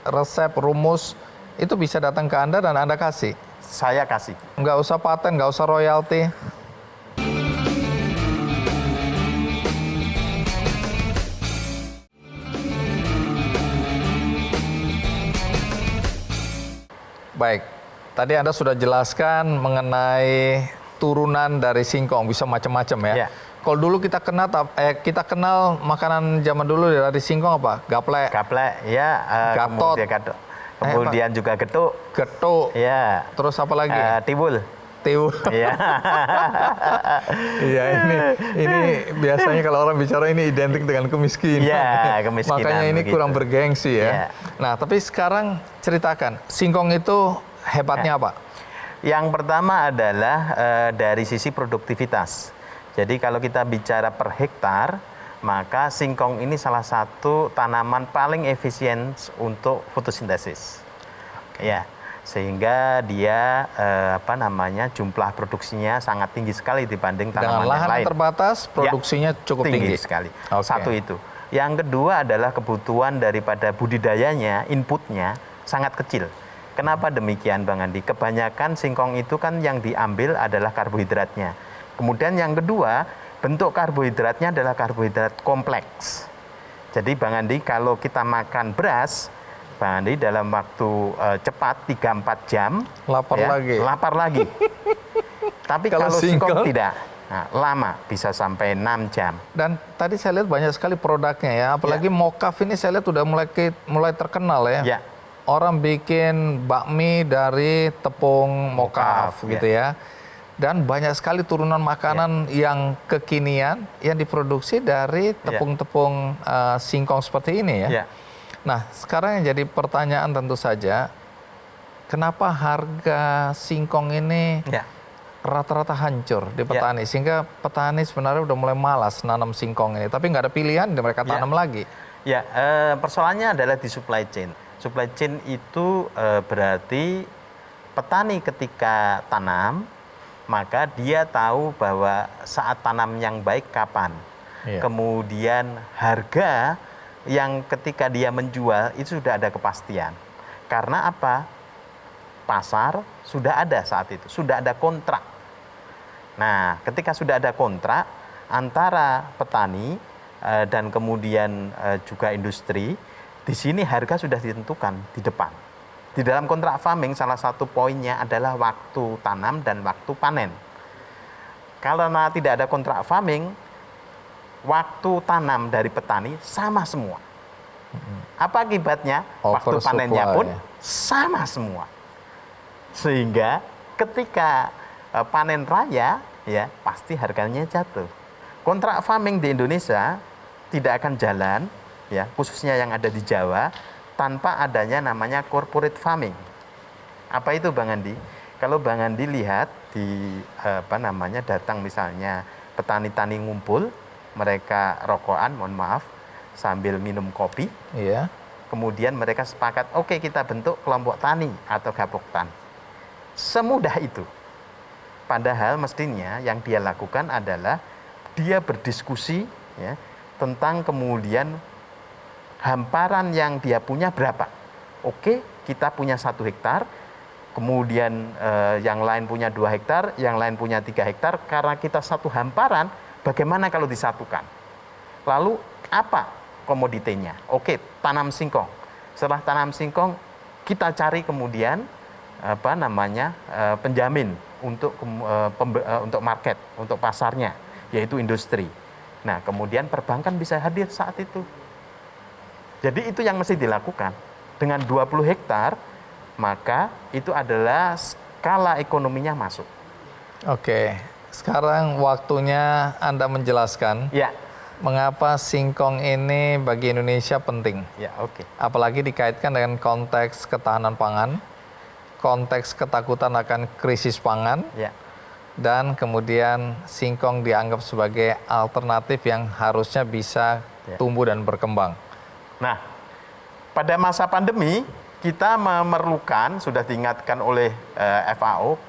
[SPEAKER 2] resep, rumus, itu bisa datang ke Anda dan Anda kasih?
[SPEAKER 7] Saya kasih.
[SPEAKER 2] Nggak usah paten, nggak usah royalti. Baik, tadi Anda sudah jelaskan mengenai turunan dari singkong, bisa macam-macam ya. Kalau dulu kita kenal makanan zaman dulu dari singkong apa? Gaplek.
[SPEAKER 7] Gaplek, ya.
[SPEAKER 2] Gatot.
[SPEAKER 7] Kemudian juga getuk.
[SPEAKER 2] Getuk.
[SPEAKER 7] Ya.
[SPEAKER 2] Terus apa lagi?
[SPEAKER 7] Tiwul.
[SPEAKER 2] Tiwul. Iya. Iya, ini biasanya kalau orang bicara ini identik dengan kemiskinan.
[SPEAKER 7] Iya, kemiskinan.
[SPEAKER 2] Makanya ini
[SPEAKER 7] begitu.
[SPEAKER 2] kurang bergengsi ya. Nah, tapi sekarang ceritakan, singkong itu hebatnya apa?
[SPEAKER 7] Yang pertama adalah dari sisi produktivitas. Jadi kalau kita bicara per hektar, maka singkong ini salah satu tanaman paling efisien untuk fotosintesis. Ya, sehingga dia jumlah produksinya sangat tinggi sekali dibanding tanaman yang lain.
[SPEAKER 2] Dengan lahan terbatas, produksinya cukup tinggi
[SPEAKER 7] sekali. Satu itu. Yang kedua adalah kebutuhan daripada budidayanya, inputnya sangat kecil. Kenapa demikian Bang Andi? Kebanyakan singkong itu kan yang diambil adalah karbohidratnya. Kemudian yang kedua, bentuk karbohidratnya adalah karbohidrat kompleks. Jadi Bang Andi, kalau kita makan beras, Bang Andi dalam waktu cepat 3-4 jam lapar lagi. Tapi kalau singkong tidak, lama, bisa sampai 6 jam.
[SPEAKER 2] Dan tadi saya lihat banyak sekali produknya ya, apalagi Mokaf ini saya lihat sudah mulai terkenal ya. Orang bikin bakmi dari tepung Mokaf gitu ya. Dan banyak sekali turunan makanan yang kekinian yang diproduksi dari tepung-tepung singkong seperti ini ya. Nah, sekarang yang jadi pertanyaan tentu saja, kenapa harga singkong ini rata-rata hancur di petani? Sehingga petani sebenarnya udah mulai malas nanam singkong ini, tapi nggak ada pilihan, mereka tanam lagi.
[SPEAKER 7] Ya, persoalannya adalah di supply chain. Supply chain itu berarti petani ketika tanam, maka dia tahu bahwa saat tanam yang baik kapan. Kemudian harga yang ketika dia menjual itu sudah ada kepastian. Karena apa? Pasar sudah ada saat itu, sudah ada kontrak. Nah, ketika sudah ada kontrak antara petani dan kemudian juga industri, di sini harga sudah ditentukan di depan. Di dalam kontrak farming salah satu poinnya adalah waktu tanam dan waktu panen. Karena tidak ada kontrak farming, waktu tanam dari petani sama semua. Apa akibatnya? Waktu panennya pun sama semua. Sehingga ketika panen raya, ya pasti harganya jatuh. Kontrak farming di Indonesia tidak akan jalan, ya khususnya yang ada di Jawa, tanpa adanya namanya corporate farming. Apa itu Bang Andi? Kalau Bang Andi lihat di datang misalnya petani-tani ngumpul, mereka rokokan, mohon maaf, sambil minum kopi.
[SPEAKER 2] Iya.
[SPEAKER 7] Kemudian mereka sepakat, oke kita bentuk kelompok tani atau gapoktan. Semudah itu. Padahal mestinya yang dia lakukan adalah dia berdiskusi ya, tentang kemudian hamparan yang dia punya berapa. Oke, kita punya 1 hektar, kemudian yang lain punya 2 hektar, yang lain punya 3 hektar. Karena kita satu hamparan, bagaimana kalau disatukan? Lalu apa komoditinya? Oke, tanam singkong. Setelah tanam singkong, kita cari kemudian penjamin untuk market, untuk pasarnya, yaitu industri. Nah, kemudian perbankan bisa hadir saat itu. Jadi itu yang mesti dilakukan. Dengan 20 hektar, maka itu adalah skala ekonominya masuk.
[SPEAKER 2] Oke, sekarang waktunya Anda menjelaskan
[SPEAKER 7] Ya.
[SPEAKER 2] mengapa singkong ini bagi Indonesia penting.
[SPEAKER 7] Ya, oke.
[SPEAKER 2] Apalagi dikaitkan dengan konteks ketahanan pangan, konteks ketakutan akan krisis pangan,
[SPEAKER 7] Ya.
[SPEAKER 2] dan kemudian singkong dianggap sebagai alternatif yang harusnya bisa
[SPEAKER 7] Ya.
[SPEAKER 2] tumbuh dan berkembang.
[SPEAKER 7] Nah, pada masa pandemi kita memerlukan, sudah diingatkan oleh FAO,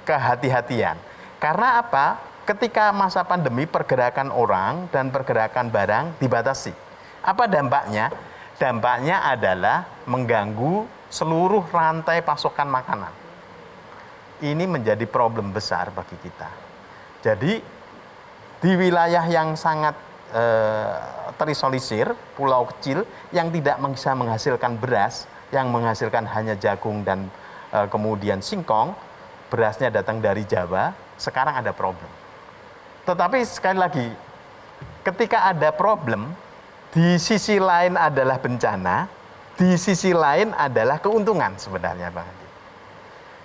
[SPEAKER 7] kehati-hatian. Karena apa? Ketika masa pandemi pergerakan orang dan pergerakan barang dibatasi. Apa dampaknya? Dampaknya adalah mengganggu seluruh rantai pasokan makanan. Ini menjadi problem besar bagi kita. Jadi di wilayah yang sangat terisolisir, pulau kecil yang tidak bisa menghasilkan beras, yang menghasilkan hanya jagung dan kemudian singkong, berasnya datang dari Jawa, sekarang ada problem. Tetapi sekali lagi, ketika ada problem, di sisi lain adalah bencana, di sisi lain adalah keuntungan sebenarnya Bang Andi.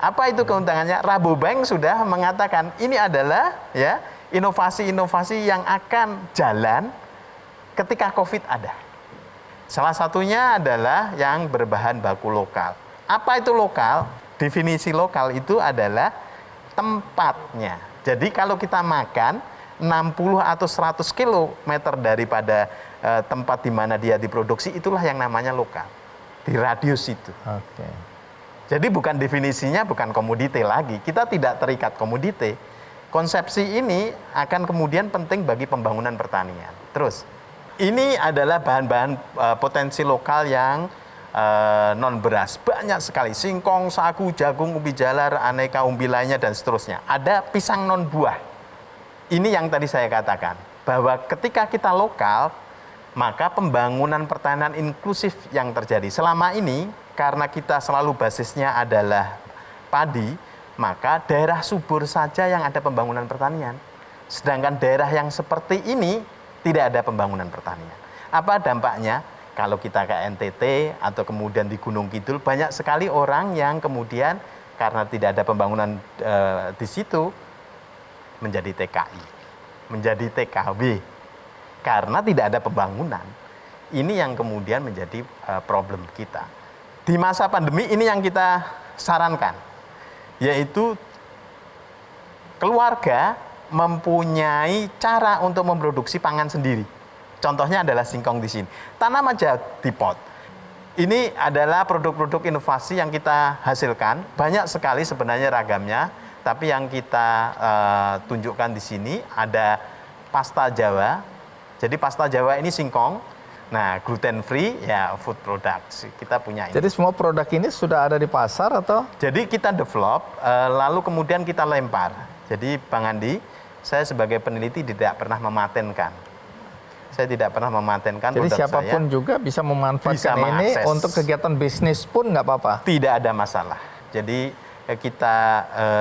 [SPEAKER 7] Apa itu keuntungannya? Rabobank sudah mengatakan ini adalah ya inovasi-inovasi yang akan jalan ketika COVID ada. Salah satunya adalah yang berbahan baku lokal. Apa itu lokal? Definisi lokal itu adalah tempatnya. Jadi kalau kita makan 60 atau 100 kilometer daripada tempat di mana dia diproduksi, itulah yang namanya lokal. Di radius itu.
[SPEAKER 2] Oke.
[SPEAKER 7] Jadi bukan definisinya bukan komoditi lagi. Kita tidak terikat komoditi. Konsepsi ini akan kemudian penting bagi pembangunan pertanian. Terus, ini adalah bahan-bahan potensi lokal yang non beras. Banyak sekali, singkong, sagu, jagung, ubi jalar, aneka umbi lainnya dan seterusnya. Ada pisang non buah. Ini yang tadi saya katakan, bahwa ketika kita lokal, maka pembangunan pertanian inklusif yang terjadi. Selama ini, karena kita selalu basisnya adalah padi, maka daerah subur saja yang ada pembangunan pertanian. Sedangkan daerah yang seperti ini tidak ada pembangunan pertanian. Apa dampaknya? Kalau kita ke NTT atau kemudian di Gunung Kidul, banyak sekali orang yang kemudian karena tidak ada pembangunan di situ menjadi TKI, menjadi TKW. Karena tidak ada pembangunan. Ini yang kemudian menjadi problem kita. Di masa pandemi ini yang kita sarankan, yaitu keluarga mempunyai cara untuk memproduksi pangan sendiri. Contohnya adalah singkong di sini. Tanam aja di pot. Ini adalah produk-produk inovasi yang kita hasilkan. Banyak sekali sebenarnya ragamnya, tapi yang kita tunjukkan di sini ada pasta Jawa. Jadi pasta Jawa ini singkong. Nah, gluten free ya food products. Kita punya ini.
[SPEAKER 2] Jadi semua produk ini sudah ada di pasar atau?
[SPEAKER 7] Jadi kita develop, lalu kemudian kita lempar. Jadi Bang Andi, saya sebagai peneliti tidak pernah mematenkan. Saya tidak pernah mematenkan
[SPEAKER 2] Jadi
[SPEAKER 7] produk
[SPEAKER 2] siapapun
[SPEAKER 7] saya.
[SPEAKER 2] juga bisa memanfaatkan
[SPEAKER 7] Bisa
[SPEAKER 2] ini
[SPEAKER 7] mengakses.
[SPEAKER 2] untuk kegiatan bisnis pun nggak apa-apa?
[SPEAKER 7] Tidak ada masalah. Jadi kita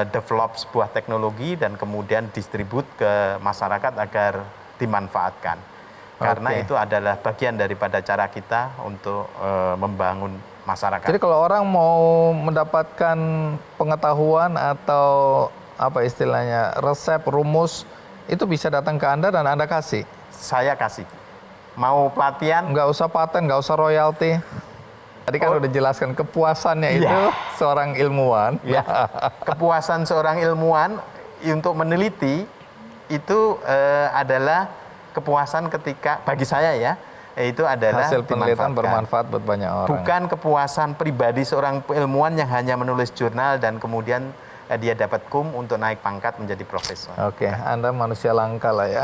[SPEAKER 7] develop sebuah teknologi dan kemudian distribut ke masyarakat agar dimanfaatkan. Karena
[SPEAKER 2] Oke.
[SPEAKER 7] itu adalah bagian daripada cara kita untuk membangun masyarakat.
[SPEAKER 2] Jadi kalau orang mau mendapatkan pengetahuan atau apa istilahnya resep, rumus, itu bisa datang ke Anda dan Anda kasih?
[SPEAKER 7] Saya kasih. Mau pelatihan?
[SPEAKER 2] Nggak usah paten, nggak usah royalti. Tadi kan udah jelaskan kepuasannya itu seorang ilmuwan.
[SPEAKER 7] Ya, kepuasan seorang ilmuwan untuk meneliti itu adalah kepuasan ketika bagi saya ya, itu adalah
[SPEAKER 2] hasil penelitian
[SPEAKER 7] dimanfaatkan.
[SPEAKER 2] bermanfaat buat banyak orang.
[SPEAKER 7] Bukan kepuasan pribadi seorang ilmuwan yang hanya menulis jurnal dan kemudian dia dapat untuk naik pangkat menjadi profesor.
[SPEAKER 2] Oke, Anda manusia langka lah ya.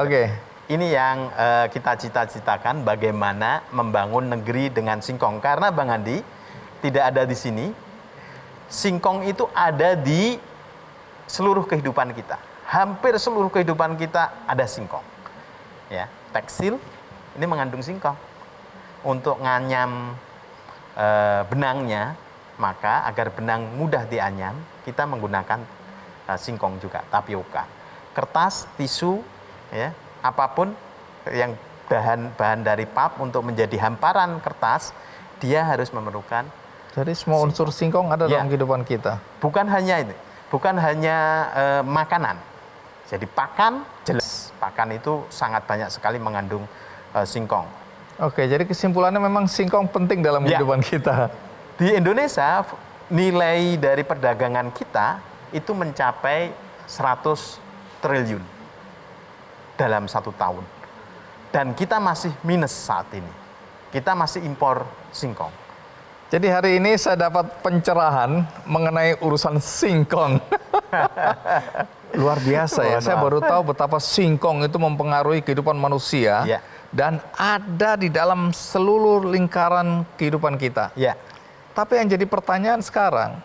[SPEAKER 2] Oke.
[SPEAKER 7] Ini yang kita cita-citakan bagaimana membangun negeri dengan singkong. Karena Bang Andi tidak ada di sini, singkong itu ada di seluruh kehidupan kita. Hampir seluruh kehidupan kita ada singkong. Ya, tekstil ini mengandung singkong. Untuk nganyam benangnya, maka agar benang mudah dianyam, kita menggunakan singkong juga, tapioka. Kertas, tisu, ya, apapun yang bahan dari pulp untuk menjadi hamparan kertas, dia harus memerlukan.
[SPEAKER 2] Jadi semua unsur singkong ada dalam kehidupan kita.
[SPEAKER 7] Bukan hanya ini, bukan hanya makanan. Jadi pakan, jelas pakan itu sangat banyak sekali mengandung singkong.
[SPEAKER 2] Oke, jadi kesimpulannya memang singkong penting dalam kehidupan kita.
[SPEAKER 7] Di Indonesia nilai dari perdagangan kita itu mencapai 100 triliun dalam 1 tahun. Dan kita masih minus saat ini. Kita masih impor singkong.
[SPEAKER 2] Jadi hari ini saya dapat pencerahan mengenai urusan singkong. Luar biasa ya, saya baru tahu betapa singkong itu mempengaruhi kehidupan manusia. Dan ada di dalam seluruh lingkaran kehidupan kita. Tapi yang jadi pertanyaan sekarang,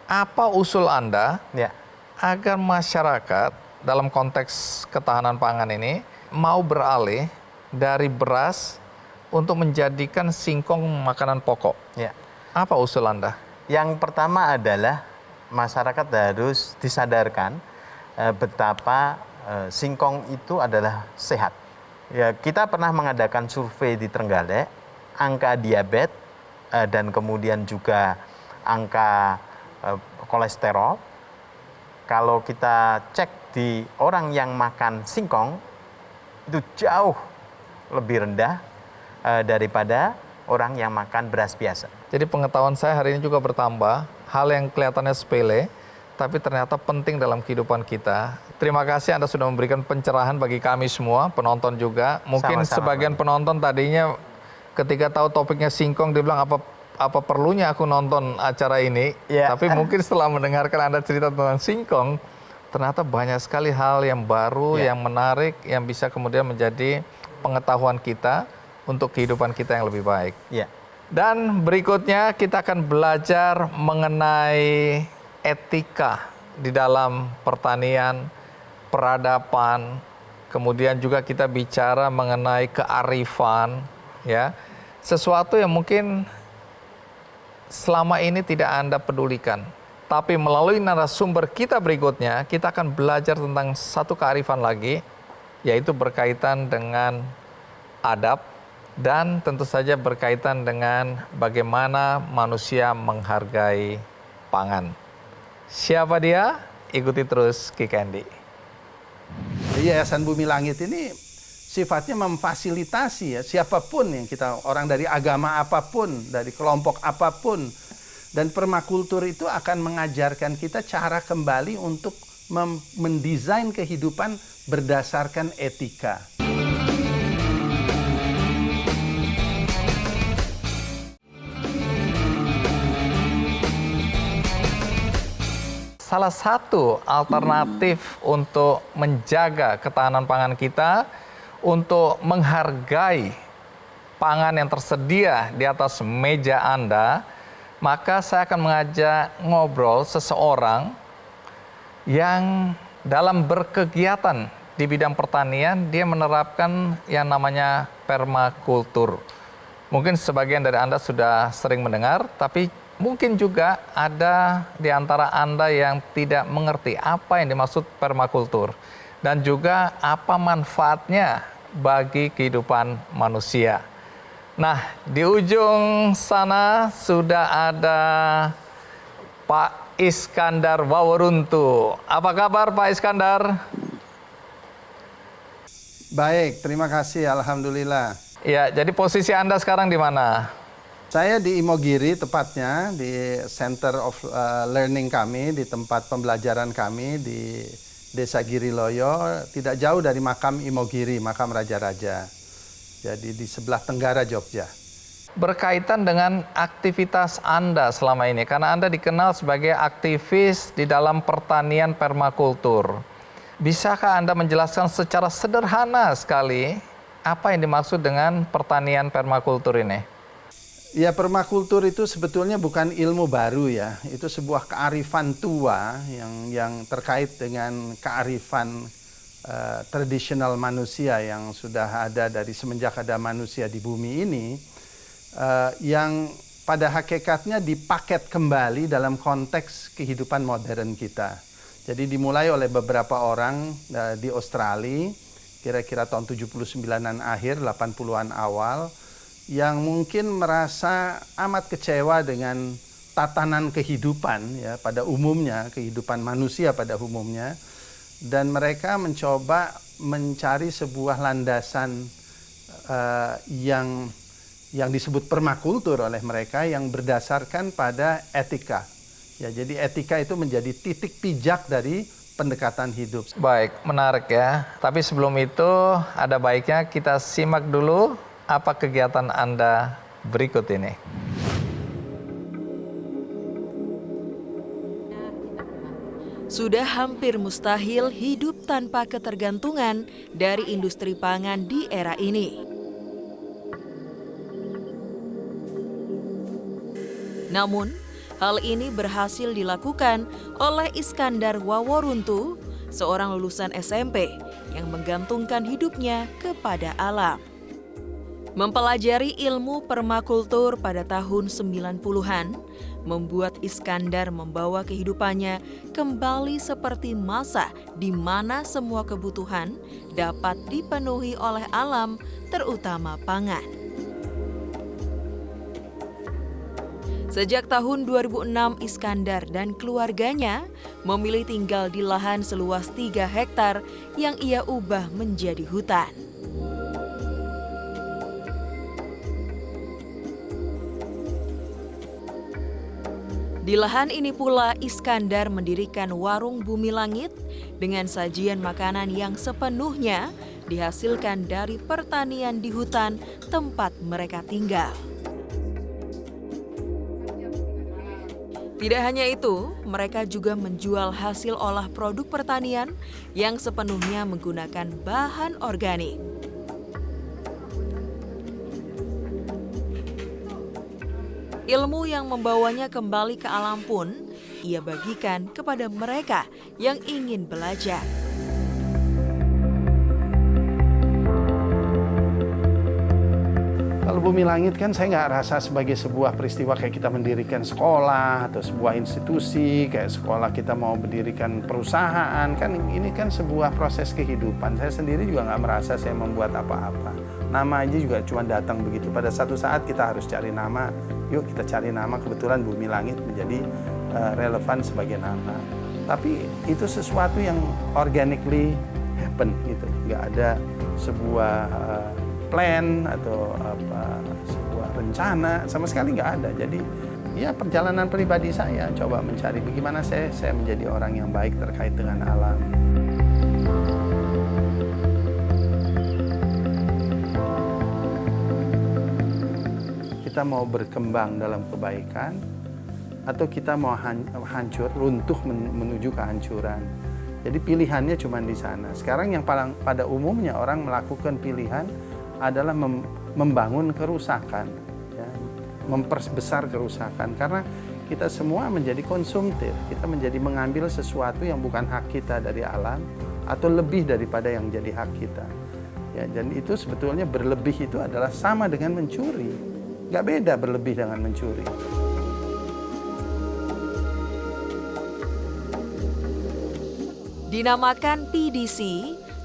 [SPEAKER 2] apa usul Anda agar masyarakat dalam konteks ketahanan pangan ini mau beralih dari beras untuk menjadikan singkong makanan pokok? Apa usul Anda?
[SPEAKER 7] Yang pertama adalah masyarakat harus disadarkan betapa singkong itu adalah sehat. Ya, kita pernah mengadakan survei di Trenggalek, angka diabetes dan kemudian juga angka kolesterol. Kalau kita cek di orang yang makan singkong, itu jauh lebih rendah daripada orang yang makan beras biasa.
[SPEAKER 2] Jadi pengetahuan saya hari ini juga bertambah, hal yang kelihatannya sepele, tapi ternyata penting dalam kehidupan kita. Terima kasih Anda sudah memberikan pencerahan bagi kami semua, penonton juga. Mungkin sebagian penonton tadinya ketika tahu topiknya singkong, dia bilang apa perlunya aku nonton acara ini. Tapi mungkin setelah mendengarkan Anda cerita tentang singkong, ternyata banyak sekali hal yang baru, yang menarik, yang bisa kemudian menjadi pengetahuan kita untuk kehidupan kita yang lebih baik. Dan berikutnya kita akan belajar mengenai etika di dalam pertanian, peradaban, kemudian juga kita bicara mengenai kearifan, ya, sesuatu yang mungkin selama ini tidak Anda pedulikan. Tapi melalui narasumber kita berikutnya, kita akan belajar tentang satu kearifan lagi, yaitu berkaitan dengan adab dan tentu saja berkaitan dengan bagaimana manusia menghargai pangan. Siapa dia? Ikuti terus Ki Candy.
[SPEAKER 10] Yayasan Bumi Langit ini sifatnya memfasilitasi ya siapapun yang kita, orang dari agama apapun, dari kelompok apapun, dan permakultur itu akan mengajarkan kita cara kembali untuk mendesain kehidupan berdasarkan etika.
[SPEAKER 2] Salah satu alternatif untuk menjaga ketahanan pangan kita, untuk menghargai pangan yang tersedia di atas meja Anda, maka saya akan mengajak ngobrol seseorang yang dalam berkegiatan di bidang pertanian, dia menerapkan yang namanya permakultur. Mungkin sebagian dari Anda sudah sering mendengar, tapi mungkin juga ada di antara Anda yang tidak mengerti apa yang dimaksud permakultur dan juga apa manfaatnya bagi kehidupan manusia. Nah, di ujung sana sudah ada Pak Iskandar Waworuntu. Apa kabar Pak Iskandar?
[SPEAKER 10] Baik, terima kasih. Alhamdulillah.
[SPEAKER 2] Ya, jadi posisi Anda sekarang di mana?
[SPEAKER 10] Saya di Imogiri, tepatnya di Center of Learning kami, di tempat pembelajaran kami di Desa Giriloyo, tidak jauh dari makam Imogiri, makam Raja-Raja. Jadi di sebelah tenggara Jogja.
[SPEAKER 2] Berkaitan dengan aktivitas Anda selama ini, karena Anda dikenal sebagai aktivis di dalam pertanian permakultur. Bisakah Anda menjelaskan secara sederhana sekali apa yang dimaksud dengan pertanian permakultur ini?
[SPEAKER 10] Ya, permakultur itu sebetulnya bukan ilmu baru ya. Itu sebuah kearifan tua yang terkait dengan kearifan tradisional manusia yang sudah ada dari semenjak ada manusia di bumi ini. Yang pada hakikatnya dipaket kembali dalam konteks kehidupan modern kita. Jadi dimulai oleh beberapa orang di Australia, kira-kira tahun 79-an akhir, 80-an awal, yang mungkin merasa amat kecewa dengan tatanan kehidupan ya pada umumnya, kehidupan manusia pada umumnya, dan mereka mencoba mencari sebuah landasan yang disebut permakultur oleh mereka yang berdasarkan pada etika. Ya, jadi etika itu menjadi titik pijak dari pendekatan hidup.
[SPEAKER 2] Baik, menarik ya. Tapi sebelum itu ada baiknya kita simak dulu apa kegiatan Anda berikut ini.
[SPEAKER 4] Sudah hampir mustahil hidup tanpa ketergantungan dari industri pangan di era ini. Namun, hal ini berhasil dilakukan oleh Iskandar Waworuntu, seorang lulusan SMP yang menggantungkan hidupnya kepada alam. Mempelajari ilmu permakultur pada tahun 90-an, membuat Iskandar membawa kehidupannya kembali seperti masa di mana semua kebutuhan dapat dipenuhi oleh alam, terutama pangan. Sejak tahun 2006, Iskandar dan keluarganya memilih tinggal di lahan seluas 3 hektar yang ia ubah menjadi hutan. Di lahan ini pula Iskandar mendirikan warung Bumi Langit dengan sajian makanan yang sepenuhnya dihasilkan dari pertanian di hutan tempat mereka tinggal. Tidak hanya itu, mereka juga menjual hasil olah produk pertanian yang sepenuhnya menggunakan bahan organik. Ilmu yang membawanya kembali ke alam pun ia bagikan kepada mereka yang ingin belajar.
[SPEAKER 10] Kalau Bumi Langit kan saya nggak rasa sebagai sebuah peristiwa kayak kita mendirikan sekolah atau sebuah institusi, kayak sekolah kita mau mendirikan perusahaan, kan ini kan sebuah proses kehidupan. Saya sendiri juga nggak merasa saya membuat apa-apa. Nama aja juga cuma datang begitu. Pada satu saat kita harus cari nama, yuk kita cari nama, kebetulan Bumi Langit menjadi relevan sebagai nama. Tapi itu sesuatu yang organically happen gitu, nggak ada sebuah plan atau sebuah rencana, sama sekali nggak ada. Jadi ya perjalanan pribadi saya coba mencari bagaimana saya menjadi orang yang baik terkait dengan alam. Kita mau berkembang dalam kebaikan atau kita mau hancur, runtuh menuju kehancuran. Jadi pilihannya cuma di sana. Sekarang yang pada umumnya orang melakukan pilihan adalah membangun kerusakan, ya, memperbesar kerusakan, karena kita semua menjadi konsumtif, kita menjadi mengambil sesuatu yang bukan hak kita dari alam atau lebih daripada yang jadi hak kita. Ya, dan itu sebetulnya berlebih itu adalah sama dengan mencuri, nggak beda berlebih dengan mencuri.
[SPEAKER 4] Dinamakan PDC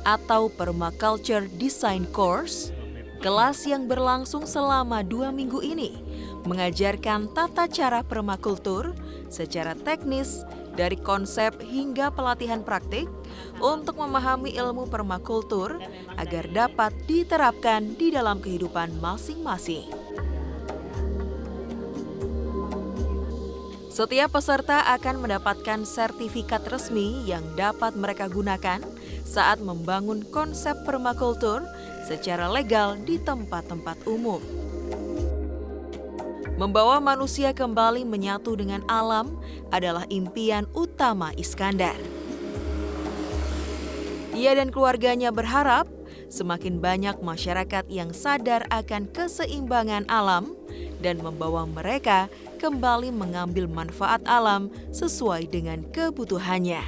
[SPEAKER 4] atau Permaculture Design Course, kelas yang berlangsung selama 2 minggu ini mengajarkan tata cara permakultur secara teknis dari konsep hingga pelatihan praktik untuk memahami ilmu permakultur agar dapat diterapkan di dalam kehidupan masing-masing. Setiap peserta akan mendapatkan sertifikat resmi yang dapat mereka gunakan saat membangun konsep permakultur secara legal di tempat-tempat umum. Membawa manusia kembali menyatu dengan alam adalah impian utama Iskandar. Ia dan keluarganya berharap semakin banyak masyarakat yang sadar akan keseimbangan alam dan membawa mereka kembali mengambil manfaat alam sesuai dengan kebutuhannya.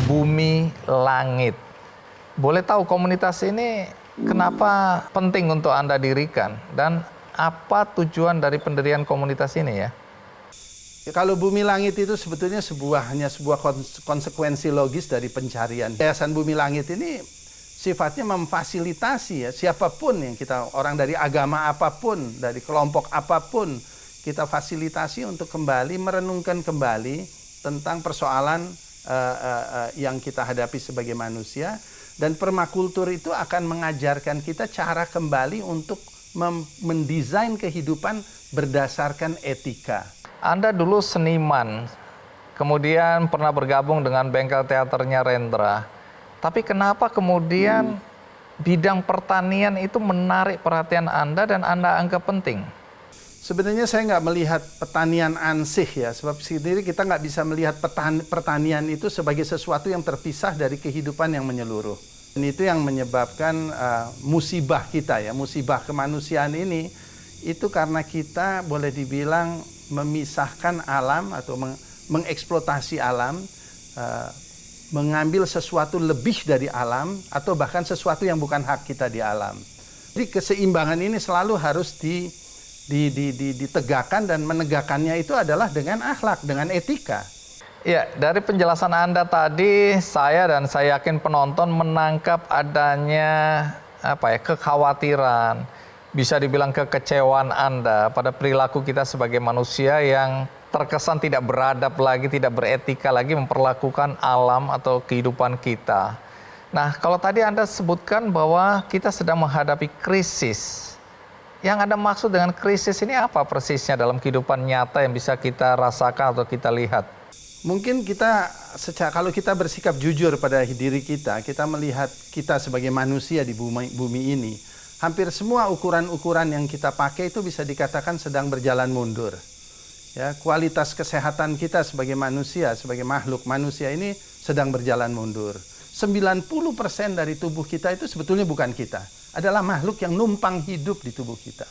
[SPEAKER 2] Bumi Langit. Boleh tahu komunitas ini kenapa penting untuk Anda dirikan dan apa tujuan dari pendirian komunitas ini ya?
[SPEAKER 10] Kalau Bumi Langit itu sebetulnya hanya sebuah konsekuensi logis dari pencarian. Yayasan Bumi Langit ini sifatnya memfasilitasi ya, siapapun yang kita, orang dari agama apapun, dari kelompok apapun, kita fasilitasi untuk kembali merenungkan kembali tentang persoalan yang kita hadapi sebagai manusia. Dan permakultur itu akan mengajarkan kita cara kembali untuk mendesain kehidupan berdasarkan etika.
[SPEAKER 2] Anda dulu seniman, kemudian pernah bergabung dengan bengkel teaternya Rendra. Tapi kenapa kemudian bidang pertanian itu menarik perhatian Anda dan Anda anggap penting?
[SPEAKER 10] Sebenarnya saya nggak melihat pertanian ansih ya, sebab sendiri kita nggak bisa melihat pertanian itu sebagai sesuatu yang terpisah dari kehidupan yang menyeluruh. Dan itu yang menyebabkan musibah kita ya, musibah kemanusiaan ini, itu karena kita boleh dibilang memisahkan alam atau mengeksploitasi alam, mengambil sesuatu lebih dari alam atau bahkan sesuatu yang bukan hak kita di alam. Jadi keseimbangan ini selalu harus ditegakkan dan menegakkannya itu adalah dengan akhlak, dengan etika.
[SPEAKER 2] Ya, dari penjelasan Anda tadi, saya dan saya yakin penonton menangkap adanya kekhawatiran, bisa dibilang kekecewaan Anda pada perilaku kita sebagai manusia yang terkesan tidak beradab lagi, tidak beretika lagi memperlakukan alam atau kehidupan kita. Nah, kalau tadi Anda sebutkan bahwa kita sedang menghadapi krisis. Yang Anda maksud dengan krisis ini apa persisnya dalam kehidupan nyata yang bisa kita rasakan atau kita lihat?
[SPEAKER 10] Mungkin kalau kita bersikap jujur pada diri kita melihat kita sebagai manusia di bumi ini, hampir semua ukuran-ukuran yang kita pakai itu bisa dikatakan sedang berjalan mundur. Ya, kualitas kesehatan kita sebagai manusia, sebagai makhluk manusia ini sedang berjalan mundur. 90% dari tubuh kita itu sebetulnya bukan kita. Adalah makhluk yang numpang hidup di tubuh kita.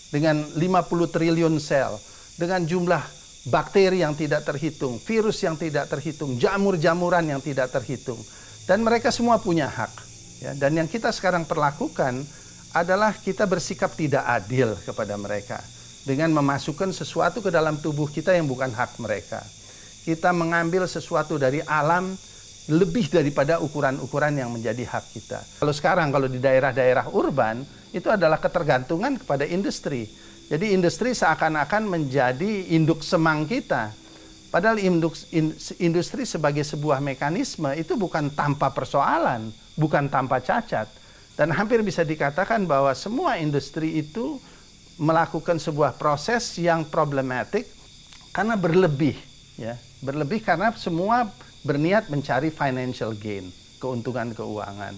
[SPEAKER 10] Dengan 50 triliun sel, dengan jumlah bakteri yang tidak terhitung, virus yang tidak terhitung, jamur-jamuran yang tidak terhitung. Dan mereka semua punya hak. Ya, dan yang kita sekarang perlakukan adalah kita bersikap tidak adil kepada mereka. Dengan memasukkan sesuatu ke dalam tubuh kita yang bukan hak mereka. Kita mengambil sesuatu dari alam lebih daripada ukuran-ukuran yang menjadi hak kita. Kalau di daerah-daerah urban, itu adalah ketergantungan kepada industri. Jadi industri seakan-akan menjadi induk semang kita. Padahal industri sebagai sebuah mekanisme itu bukan tanpa persoalan, bukan tanpa cacat. Dan hampir bisa dikatakan bahwa semua industri itu melakukan sebuah proses yang problematik karena berlebih. Ya, berlebih karena semua berniat mencari financial gain, keuntungan keuangan.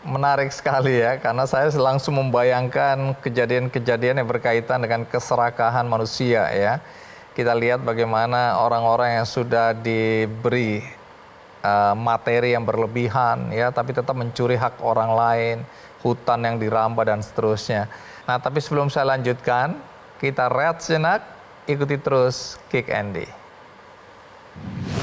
[SPEAKER 2] Menarik sekali ya, karena saya langsung membayangkan kejadian-kejadian yang berkaitan dengan keserakahan manusia ya. Kita lihat bagaimana orang-orang yang sudah diberi materi yang berlebihan ya, tapi tetap mencuri hak orang lain, hutan yang dirambah dan seterusnya. Nah, tapi sebelum saya lanjutkan, kita rehat sejenak, ikuti terus Kick Andy.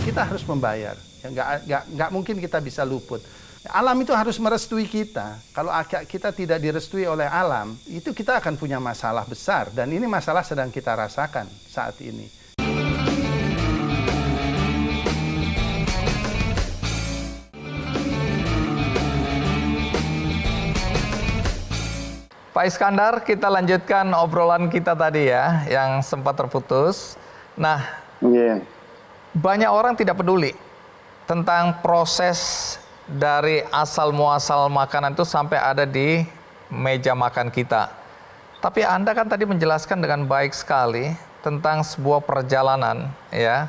[SPEAKER 10] Kita harus membayar, nggak mungkin kita bisa luput. Alam itu harus merestui kita. Kalau kita tidak direstui oleh alam, itu kita akan punya masalah besar. Dan ini masalah sedang kita rasakan saat ini.
[SPEAKER 2] Pak Iskandar, kita lanjutkan obrolan kita tadi ya, yang sempat terputus. Nah, banyak orang tidak peduli tentang proses dari asal muasal makanan itu sampai ada di meja makan kita. Tapi Anda kan tadi menjelaskan dengan baik sekali tentang sebuah perjalanan ya,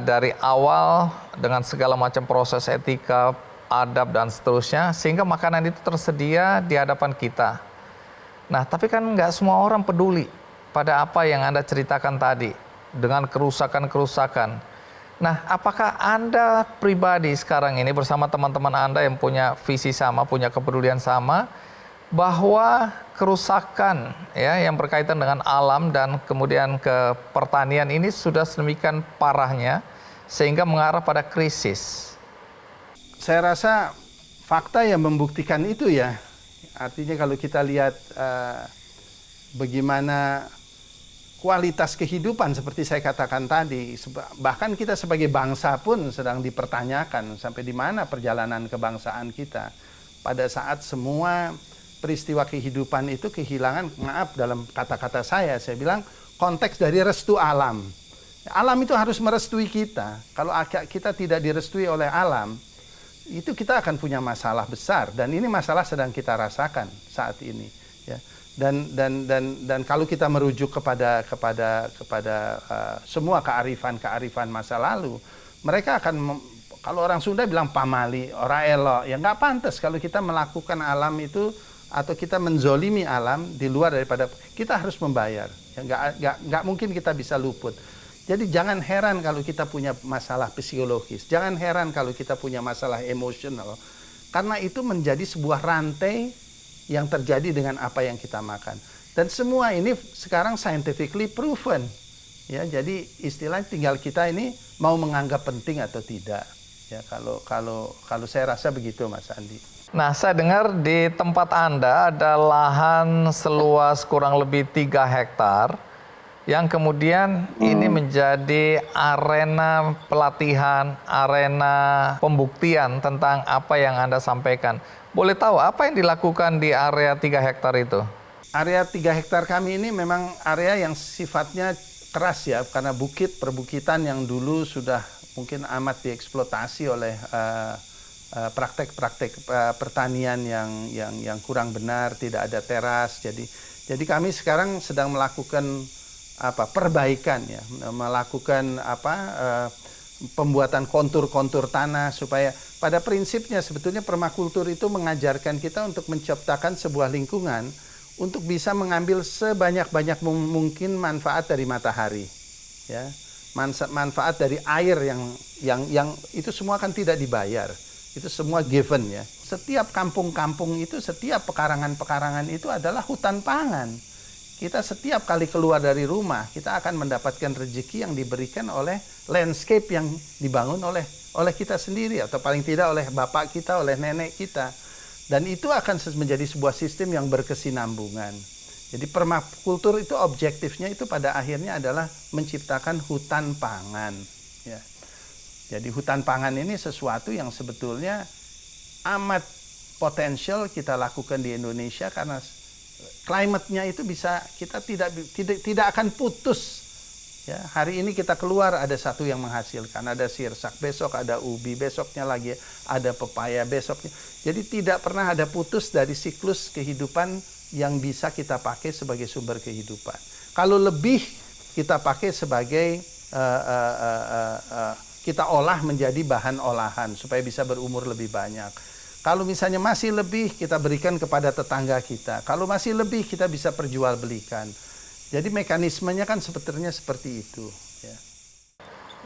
[SPEAKER 2] dari awal dengan segala macam proses etika, adab dan seterusnya, sehingga makanan itu tersedia di hadapan kita. Nah, tapi kan nggak semua orang peduli pada apa yang Anda ceritakan tadi, dengan kerusakan-kerusakan. Nah, apakah Anda pribadi sekarang ini bersama teman-teman Anda yang punya visi sama, punya kepedulian sama, bahwa kerusakan ya yang berkaitan dengan alam dan kemudian ke pertanian ini sudah sedemikian parahnya sehingga mengarah pada krisis?
[SPEAKER 10] Saya rasa fakta yang membuktikan itu ya. Artinya kalau kita lihat bagaimana kualitas kehidupan seperti saya katakan tadi, bahkan kita sebagai bangsa pun sedang dipertanyakan sampai di mana perjalanan kebangsaan kita pada saat semua peristiwa kehidupan itu kehilangan, maaf dalam kata-kata saya bilang konteks dari restu alam. Alam itu harus merestui kita. Kalau kita tidak direstui oleh alam, itu kita akan punya masalah besar, dan ini masalah sedang kita rasakan saat ini ya. Dan kalau kita merujuk kepada semua kearifan masa lalu, mereka akan, kalau orang Sunda bilang pamali, ora elo, ya nggak pantas kalau kita melakukan alam itu atau kita menzolimi alam di luar daripada kita harus membayar. Ya, nggak mungkin kita bisa luput. Jadi jangan heran kalau kita punya masalah psikologis, jangan heran kalau kita punya masalah emosional, karena itu menjadi sebuah rantai yang terjadi dengan apa yang kita makan. Dan semua ini sekarang scientifically proven. Ya, jadi istilahnya tinggal kita ini mau menganggap penting atau tidak. Ya, kalau saya rasa begitu, Mas Andi.
[SPEAKER 2] Nah, saya dengar di tempat Anda ada lahan seluas kurang lebih 3 hektar yang kemudian ini menjadi arena pelatihan, arena pembuktian tentang apa yang Anda sampaikan. Boleh tahu apa yang dilakukan di area 3 hektar itu?
[SPEAKER 10] Area 3 hektar kami ini memang area yang sifatnya keras ya, karena perbukitan yang dulu sudah mungkin amat dieksploitasi oleh praktek-praktek pertanian yang kurang benar, tidak ada teras. Jadi kami sekarang sedang melakukan perbaikan ya, melakukan pembuatan kontur-kontur tanah supaya pada prinsipnya sebetulnya permakultur itu mengajarkan kita untuk menciptakan sebuah lingkungan untuk bisa mengambil sebanyak-banyak mungkin manfaat dari matahari ya, manfaat dari air yang itu semua kan tidak dibayar, itu semua given ya. Setiap kampung-kampung itu, setiap pekarangan-pekarangan itu adalah hutan pangan. Kita setiap kali keluar dari rumah, kita akan mendapatkan rezeki yang diberikan oleh landscape yang dibangun oleh kita sendiri, atau paling tidak oleh bapak kita, oleh nenek kita. Dan itu akan menjadi sebuah sistem yang berkesinambungan. Jadi permakultur itu objektifnya itu pada akhirnya adalah menciptakan hutan pangan. Ya. Jadi hutan pangan ini sesuatu yang sebetulnya amat potensial kita lakukan di Indonesia karena climate-nya itu bisa, kita tidak akan putus. Ya, hari ini kita keluar ada satu yang menghasilkan, ada sirsak, besok ada ubi, besoknya lagi ada pepaya, besoknya. Jadi tidak pernah ada putus dari siklus kehidupan yang bisa kita pakai sebagai sumber kehidupan. Kalau lebih kita pakai sebagai kita olah menjadi bahan olahan supaya bisa berumur lebih banyak. Kalau misalnya masih lebih, kita berikan kepada tetangga kita. Kalau masih lebih, kita bisa perjualbelikan. Jadi mekanismenya kan sebetulnya seperti itu. Ya.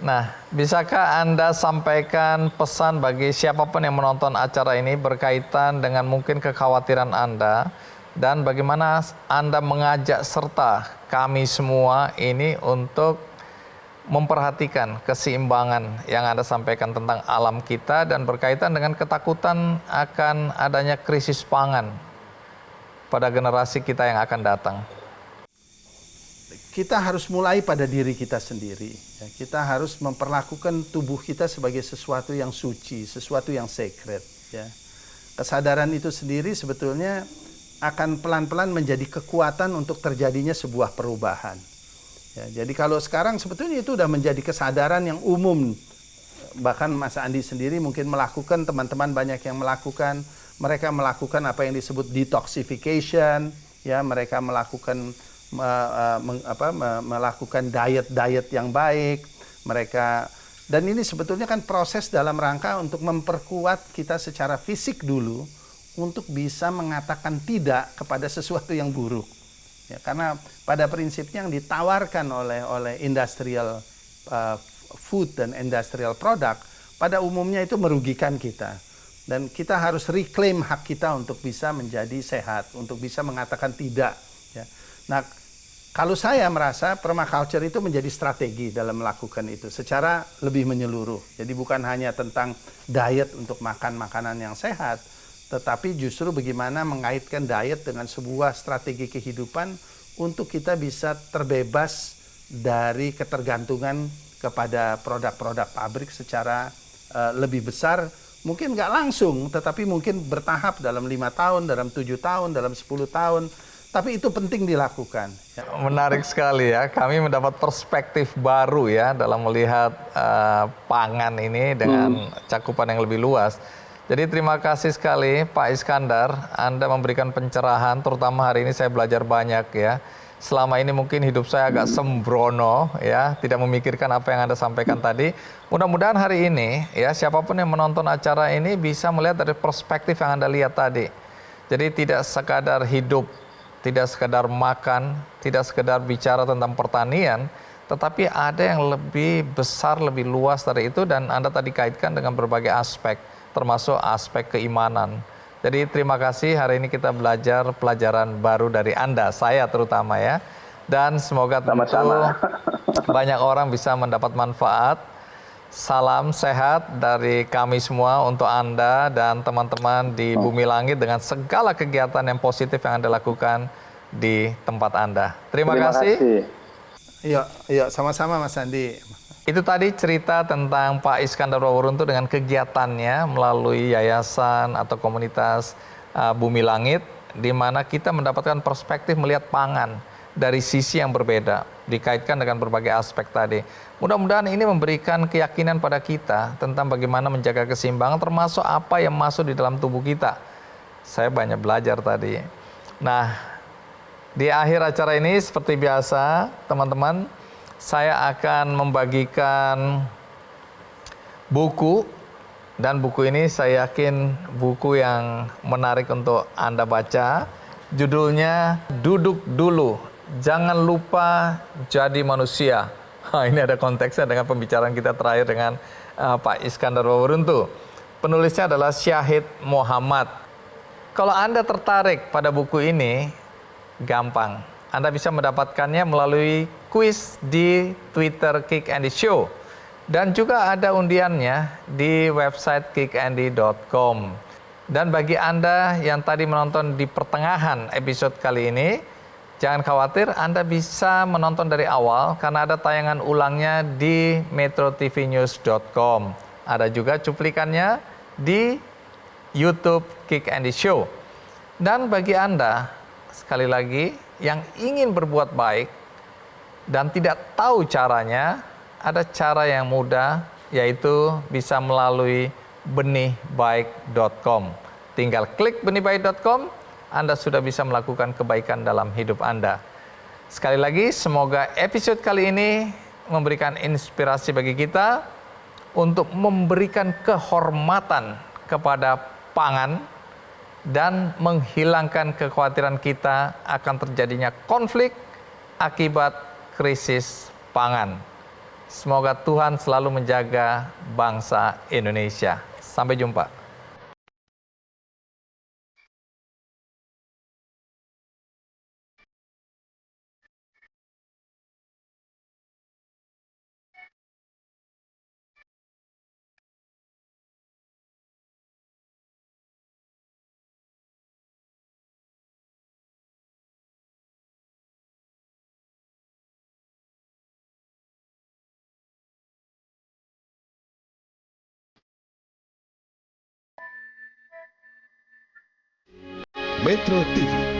[SPEAKER 2] Nah, bisakah Anda sampaikan pesan bagi siapapun yang menonton acara ini berkaitan dengan mungkin kekhawatiran Anda, dan bagaimana Anda mengajak serta kami semua ini untuk memperhatikan keseimbangan yang Anda sampaikan tentang alam kita dan berkaitan dengan ketakutan akan adanya krisis pangan pada generasi kita yang akan datang?
[SPEAKER 10] Kita harus mulai pada diri kita sendiri. Ya, kita harus memperlakukan tubuh kita sebagai sesuatu yang suci, sesuatu yang sacred. Ya. Kesadaran itu sendiri sebetulnya akan pelan-pelan menjadi kekuatan untuk terjadinya sebuah perubahan. Ya, jadi kalau sekarang sebetulnya itu sudah menjadi kesadaran yang umum. Bahkan Mas Andi sendiri mungkin melakukan, teman-teman banyak yang melakukan, mereka melakukan apa yang disebut detoxification, ya, mereka melakukan melakukan diet yang baik, mereka, dan ini sebetulnya kan proses dalam rangka untuk memperkuat kita secara fisik dulu untuk bisa mengatakan tidak kepada sesuatu yang buruk. Ya, karena pada prinsipnya yang ditawarkan oleh industrial food dan industrial product pada umumnya itu merugikan kita, dan kita harus reclaim hak kita untuk bisa menjadi sehat, untuk bisa mengatakan tidak, ya. Nah, kalau saya merasa permaculture itu menjadi strategi dalam melakukan itu secara lebih menyeluruh. Jadi bukan hanya tentang diet untuk makan makanan yang sehat, tetapi justru bagaimana mengaitkan diet dengan sebuah strategi kehidupan untuk kita bisa terbebas dari ketergantungan kepada produk-produk pabrik secara lebih besar, mungkin nggak langsung, tetapi mungkin bertahap dalam 5 tahun, dalam 7 tahun, dalam 10 tahun, tapi itu penting dilakukan. Ya.
[SPEAKER 2] Menarik sekali ya, kami mendapat perspektif baru ya dalam melihat pangan ini dengan cakupan yang lebih luas. Jadi terima kasih sekali Pak Iskandar, Anda memberikan pencerahan, terutama hari ini saya belajar banyak ya. Selama ini mungkin hidup saya agak sembrono ya, tidak memikirkan apa yang Anda sampaikan tadi. Mudah-mudahan hari ini ya siapapun yang menonton acara ini bisa melihat dari perspektif yang Anda lihat tadi. Jadi tidak sekadar hidup, tidak sekadar makan, tidak sekadar bicara tentang pertanian, tetapi ada yang lebih besar, lebih luas dari itu, dan Anda tadi kaitkan dengan berbagai aspek, termasuk aspek keimanan. Jadi terima kasih, hari ini kita belajar pelajaran baru dari Anda, saya terutama ya. Dan semoga tentu banyak orang bisa mendapat manfaat. Salam sehat dari kami semua untuk Anda dan teman-teman di Bumi Langit dengan segala kegiatan yang positif yang Anda lakukan di tempat Anda. Terima kasih.
[SPEAKER 10] Iya, sama-sama Mas Andi.
[SPEAKER 2] Itu tadi cerita tentang Pak Iskandar Waworuntu dengan kegiatannya melalui yayasan atau komunitas Bumi Langit, di mana kita mendapatkan perspektif melihat pangan dari sisi yang berbeda, dikaitkan dengan berbagai aspek tadi. Mudah-mudahan ini memberikan keyakinan pada kita tentang bagaimana menjaga keseimbangan, termasuk apa yang masuk di dalam tubuh kita. Saya banyak belajar tadi. Nah, di akhir acara ini seperti biasa, teman-teman, saya akan membagikan buku, dan buku ini saya yakin buku yang menarik untuk Anda baca. Judulnya Duduk Dulu, Jangan Lupa Jadi Manusia. Ini ada konteksnya dengan pembicaraan kita terakhir dengan Pak Iskandar Waworuntu. Penulisnya adalah Syahid Muhammad. Kalau Anda tertarik pada buku ini, gampang. Anda bisa mendapatkannya melalui kuis di Twitter Kick Andy Show. Dan juga ada undiannya di website kickandy.com. Dan bagi Anda yang tadi menonton di pertengahan episode kali ini, jangan khawatir, Anda bisa menonton dari awal karena ada tayangan ulangnya di metrotvnews.com. Ada juga cuplikannya di YouTube Kick Andy Show. Dan bagi Anda, sekali lagi, yang ingin berbuat baik dan tidak tahu caranya, ada cara yang mudah, yaitu bisa melalui benihbaik.com. Tinggal klik benihbaik.com, Anda sudah bisa melakukan kebaikan dalam hidup Anda. Sekali lagi, semoga episode kali ini memberikan inspirasi bagi kita untuk memberikan kehormatan kepada pangan, dan menghilangkan kekhawatiran kita akan terjadinya konflik akibat krisis pangan. Semoga Tuhan selalu menjaga bangsa Indonesia. Sampai jumpa.
[SPEAKER 11] Metro TV